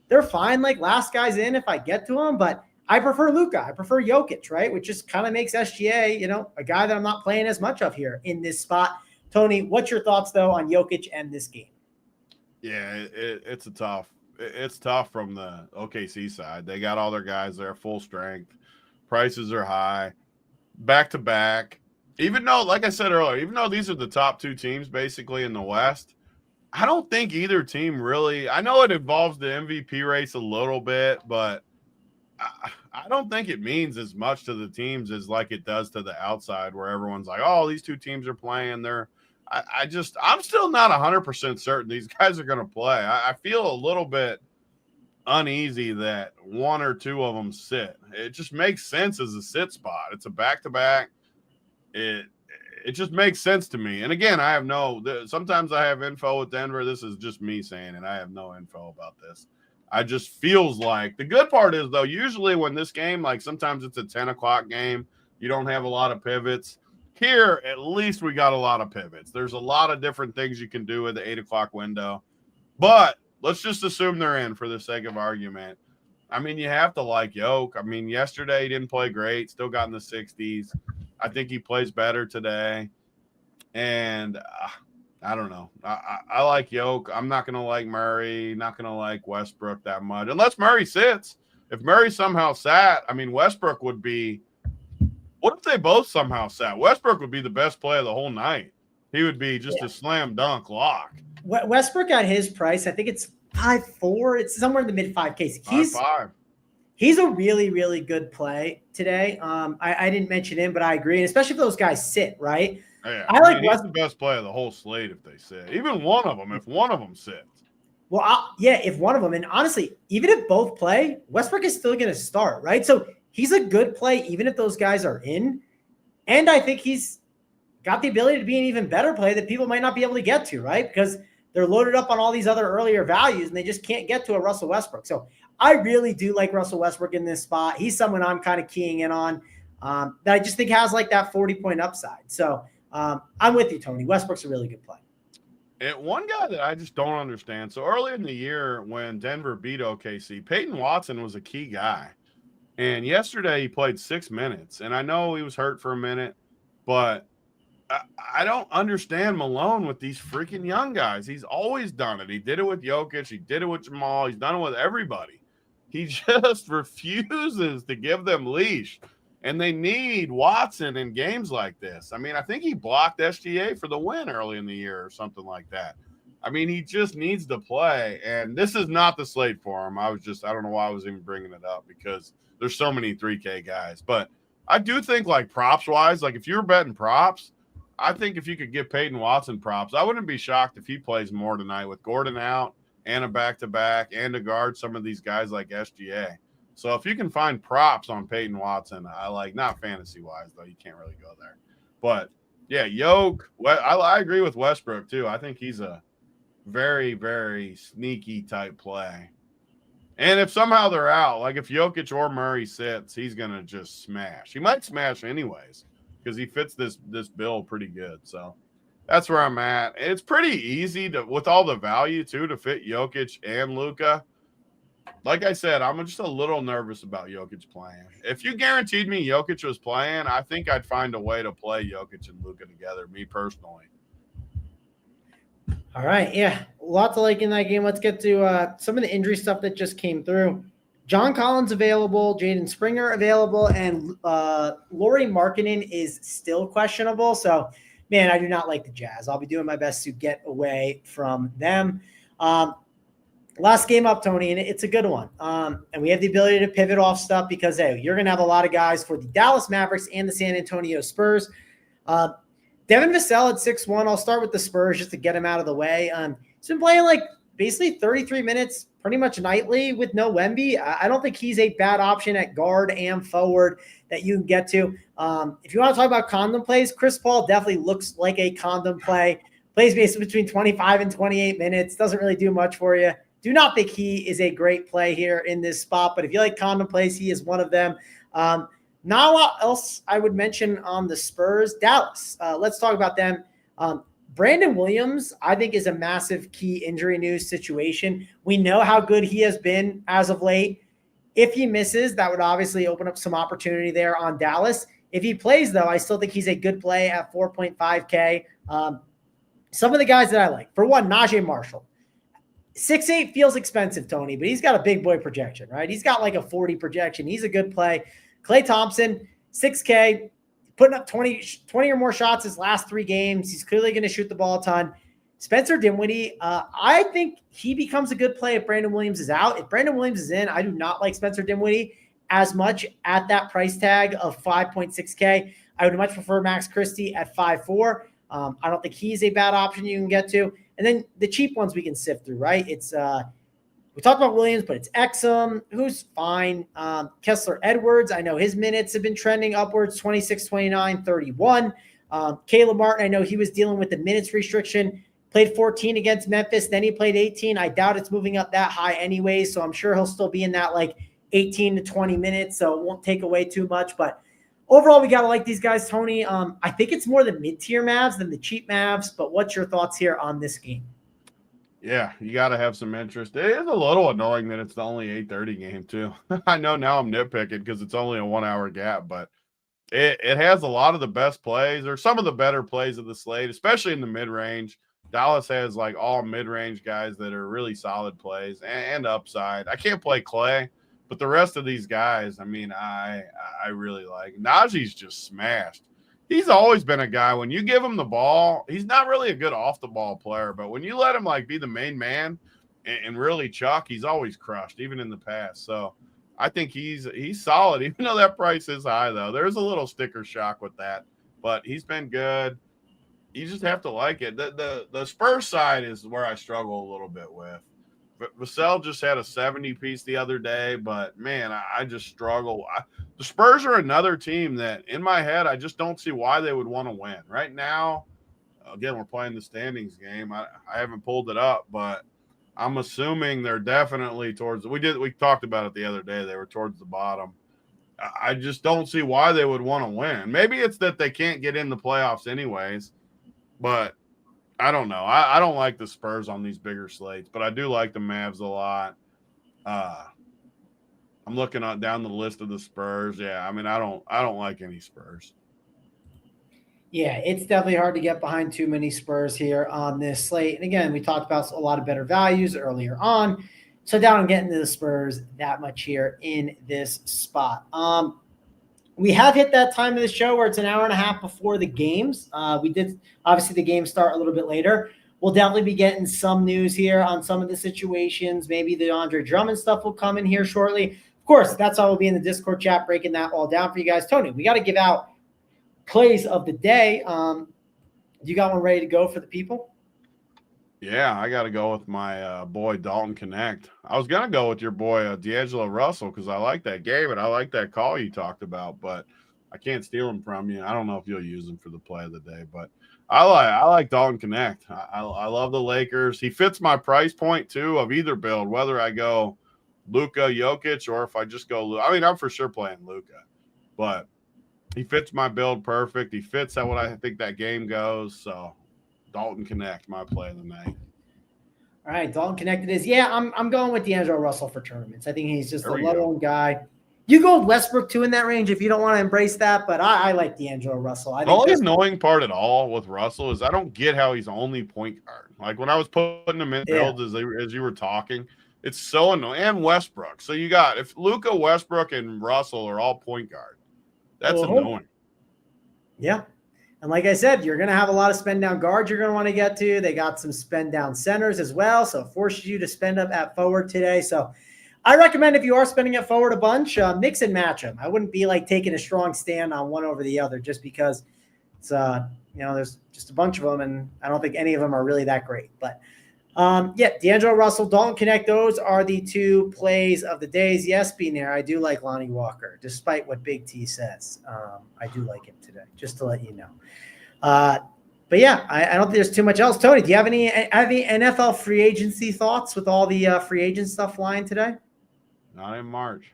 [SPEAKER 2] They're fine. Last guy's in if I get to him, but I prefer Luka. I prefer Jokic, right? Which just kind of makes SGA, a guy that I'm not playing as much of here in this spot. Tony, what's your thoughts though on Jokic and this game?
[SPEAKER 3] Yeah, it's tough from the OKC side. They got all their guys there, full strength. Prices are high, back to back. Even though, like I said earlier, even though these are the top two teams basically in the West, I don't think either team really – I know it involves the MVP race a little bit, but I don't think it means as much to the teams as it does to the outside where everyone's like, oh, these two teams are playing. I'm still not 100% certain these guys are going to play. I feel a little bit uneasy that one or two of them sit. It just makes sense as a sit spot. It's a back-to-back. It just makes sense to me. And again, sometimes I have info with Denver. This is just me saying it. I have no info about this. I just feels like the good part is though, usually when this game, sometimes it's a 10 o'clock game, you don't have a lot of pivots. Here, at least we got a lot of pivots. There's a lot of different things you can do with the 8 o'clock window, but let's just assume they're in for the sake of argument. I mean, you have to like Yoke. I mean, yesterday he didn't play great, still got in the 60s. I think he plays better today. And I don't know. I like Yoke. I'm not going to like Murray, not going to like Westbrook that much, unless Murray sits. If Murray somehow sat, I mean, Westbrook would be – what if they both somehow sat? Westbrook would be the best play of the whole night. He would be just a slam dunk lock.
[SPEAKER 2] Westbrook at his price, I think it's 5.4. It's somewhere in the mid 5Ks.
[SPEAKER 3] 5.5.
[SPEAKER 2] He's a really, really good play today. I didn't mention him, but I agree. And especially if those guys sit, right?
[SPEAKER 3] Yeah,
[SPEAKER 2] I like
[SPEAKER 3] he's the best play of the whole slate if they sit. Even one of them, if one of them sits.
[SPEAKER 2] Well, if one of them. And honestly, even if both play, Westbrook is still going to start, right? So he's a good play even if those guys are in. And I think he's got the ability to be an even better play that people might not be able to get to, right? Because they're loaded up on all these other earlier values and they just can't get to a Russell Westbrook. So I really do like Russell Westbrook in this spot. He's someone I'm kind of keying in on that I just think has like that 40-point upside. So I'm with you, Tony. Westbrook's a really good play.
[SPEAKER 3] And one guy that I just don't understand. So early in the year when Denver beat OKC, Peyton Watson was a key guy. And yesterday he played 6 minutes. And I know he was hurt for a minute, but I don't understand Malone with these freaking young guys. He's always done it. He did it with Jokic. He did it with Jamal. He's done it with everybody. He just refuses to give them leash. And they need Watson in games like this. I mean, I think he blocked SGA for the win early in the year or something like that. I mean, he just needs to play. And this is not the slate for him. I don't know why I was even bringing it up because there's so many 3K guys. But I do think like props-wise, like if you're betting props, I think if you could give Peyton Watson props, I wouldn't be shocked if he plays more tonight with Gordon out and a back-to-back and to guard some of these guys like SGA. So if you can find props on Peyton Watson, I like, not fantasy-wise, though. You can't really go there. But, yeah, Yoke, I agree with Westbrook, too. I think he's a very, very sneaky type play. And if somehow they're out, like if Jokic or Murray sits, he's going to just smash. He might smash anyways because he fits this bill pretty good. So that's where I'm at. It's pretty easy to, with all the value, too, to fit Jokic and Luka. Like I said, I'm just a little nervous about Jokic playing. If you guaranteed me Jokic was playing, I think I'd find a way to play Jokic and Luka together, me personally.
[SPEAKER 2] All right, yeah, a lot to like in that game. Let's get to some of the injury stuff that just came through. John Collins available, Jaden Springer available, and Lauri Markkanen is still questionable. So, man, I do not like the Jazz. I'll be doing my best to get away from them. Last game up, Tony, and it's a good one. And we have the ability to pivot off stuff because, hey, you're going to have a lot of guys for the Dallas Mavericks and the San Antonio Spurs. Devin Vassell at 6-1. I'll start with the Spurs just to get him out of the way. He's been playing like basically 33 minutes pretty much nightly with no Wemby. I don't think he's a bad option at guard and forward that you can get to. If you want to talk about condom plays, Chris Paul definitely looks like a condom play. Plays basically between 25 and 28 minutes. Doesn't really do much for you. Do not think he is a great play here in this spot, but if you like condom plays, he is one of them. Not a lot else I would mention on the Spurs. Dallas, let's talk about them. Brandon Williams, I think, is a massive key injury news situation. We know how good he has been as of late. If he misses, that would obviously open up some opportunity there on Dallas. If he plays, though, I still think he's a good play at 4.5K. Some of the guys that I like, for one, Najee Marshall. 6'8" feels expensive, Tony, but he's got a big boy projection, right? He's got like a 40 projection. He's a good play. Klay Thompson, 6K, putting up 20 or more shots his last 3 games. He's clearly going to shoot the ball a ton. Spencer Dinwiddie, I think he becomes a good play if Brandon Williams is out. If Brandon Williams is in, I do not like Spencer Dinwiddie as much at that price tag of 5.6K. I would much prefer Max Christie at 5.4. I don't think he's a bad option you can get to. And then the cheap ones we can sift through, right? It's we talked about Williams, but it's Exum, who's fine. Kessler Edwards, I know his minutes have been trending upwards, 26, 29, 31. Caleb Martin, I know he was dealing with the minutes restriction, played 14 against Memphis, then he played 18. I doubt it's moving up that high anyway, so I'm sure he'll still be in that like 18 to 20 minutes, so it won't take away too much. But overall, we got to like these guys, Tony. I think it's more the mid-tier Mavs than the cheap Mavs, but what's your thoughts here on this game?
[SPEAKER 3] Yeah, you got to have some interest. It is a little annoying that it's the only 8:30 game too. I know now I'm nitpicking because it's only a 1 hour gap, but it has a lot of the best plays or some of the better plays of the slate, especially in the mid range. Dallas has like all mid range guys that are really solid plays and upside. I can't play Clay, but the rest of these guys, I mean, I really like. Najee's just smashed. He's always been a guy, when you give him the ball, he's not really a good off the ball player, but when you let him like be the main man and really chuck, he's always crushed, even in the past. So I think he's solid, even though that price is high, though. There's a little sticker shock with that, but he's been good. You just have to like it. The Spurs side is where I struggle a little bit with. Vassell just had a 70 piece the other day, but man, I just struggle. The Spurs are another team that in my head, I just don't see why they would want to win right now. Again, we're playing the standings game. I haven't pulled it up, but I'm assuming they're definitely towards, we talked about it the other day. They were towards the bottom. I just don't see why they would want to win. Maybe it's that they can't get in the playoffs anyways, but I don't know. I don't like the Spurs on these bigger slates, but I do like the Mavs a lot. I'm looking down the list of the Spurs. Yeah, I mean, I don't like any Spurs.
[SPEAKER 2] Yeah, it's definitely hard to get behind too many Spurs here on this slate. And again, we talked about a lot of better values earlier on. So down on getting to the Spurs that much here in this spot. We have hit that time of the show where it's an hour and a half before the games. We did, obviously, the games start a little bit later. We'll definitely be getting some news here on some of the situations. Maybe the Andre Drummond stuff will come in here shortly. Of course, that's all will be in the Discord chat, breaking that all down for you guys. Tony, we got to give out plays of the day. You got one ready to go for the people?
[SPEAKER 3] Yeah, I got to go with my boy Dalton Connect. I was going to go with your boy D'Angelo Russell because I like that game and I like that call you talked about, but I can't steal him from you. I don't know if you'll use him for the play of the day, but I like Dalton Connect. I love the Lakers. He fits my price point too of either build, whether I go Luka, Jokic, or if I just go. I mean, I'm for sure playing Luka, but he fits my build perfect. He fits what I think that game goes. So Dalton Connect, my play of the night.
[SPEAKER 2] All right, Dalton Connect it is. Yeah, I'm going with D'Angelo Russell for tournaments. I think he's just a low-owned guy. You go with Westbrook too in that range if you don't want to embrace that, but I like D'Angelo Russell. I think
[SPEAKER 3] the only annoying part at all with Russell is I don't get how he's only point guard. Like when I was putting him in builds as you were talking, it's so annoying. And Westbrook. So you got if Luka, Westbrook, and Russell are all point guard, that's annoying.
[SPEAKER 2] Yeah. And like I said, you're going to have a lot of spend down guards you're going to want to get to. They got some spend down centers as well. So it forces you to spend up at forward today. So I recommend if you are spending at forward a bunch, mix and match them. I wouldn't be like taking a strong stand on one over the other just because it's, there's just a bunch of them. And I don't think any of them are really that great. But D'Angelo Russell, Dalton Connect, those are the two plays of the days. Yes, being there, I do like Lonnie Walker, despite what Big T says. I do like him today, just to let you know. But yeah, I don't think there's too much else. Tony, do you have any NFL free agency thoughts with all the free agent stuff flying today?
[SPEAKER 3] Not in March.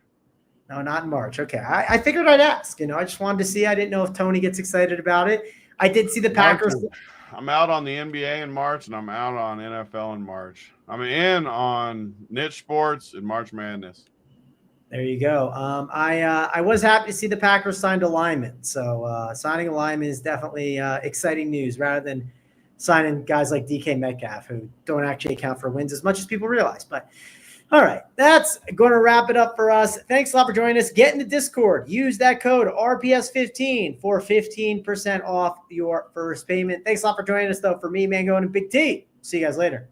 [SPEAKER 2] No, not in March. Okay, I figured I'd ask. I just wanted to see. I didn't know if Tony gets excited about it. I did see the Packers.
[SPEAKER 3] I'm out on the NBA in March, and I'm out on NFL in March. I'm in on niche sports and March Madness.
[SPEAKER 2] There you go. I was happy to see the Packers signed a lineman. So signing a lineman is definitely exciting news rather than signing guys like DK Metcalf who don't actually account for wins as much as people realize. But all right, that's going to wrap it up for us. Thanks a lot for joining us. Get in the Discord. Use that code RPS15 for 15% off your first payment. Thanks a lot for joining us, though. For me, Mango, and Big T. See you guys later.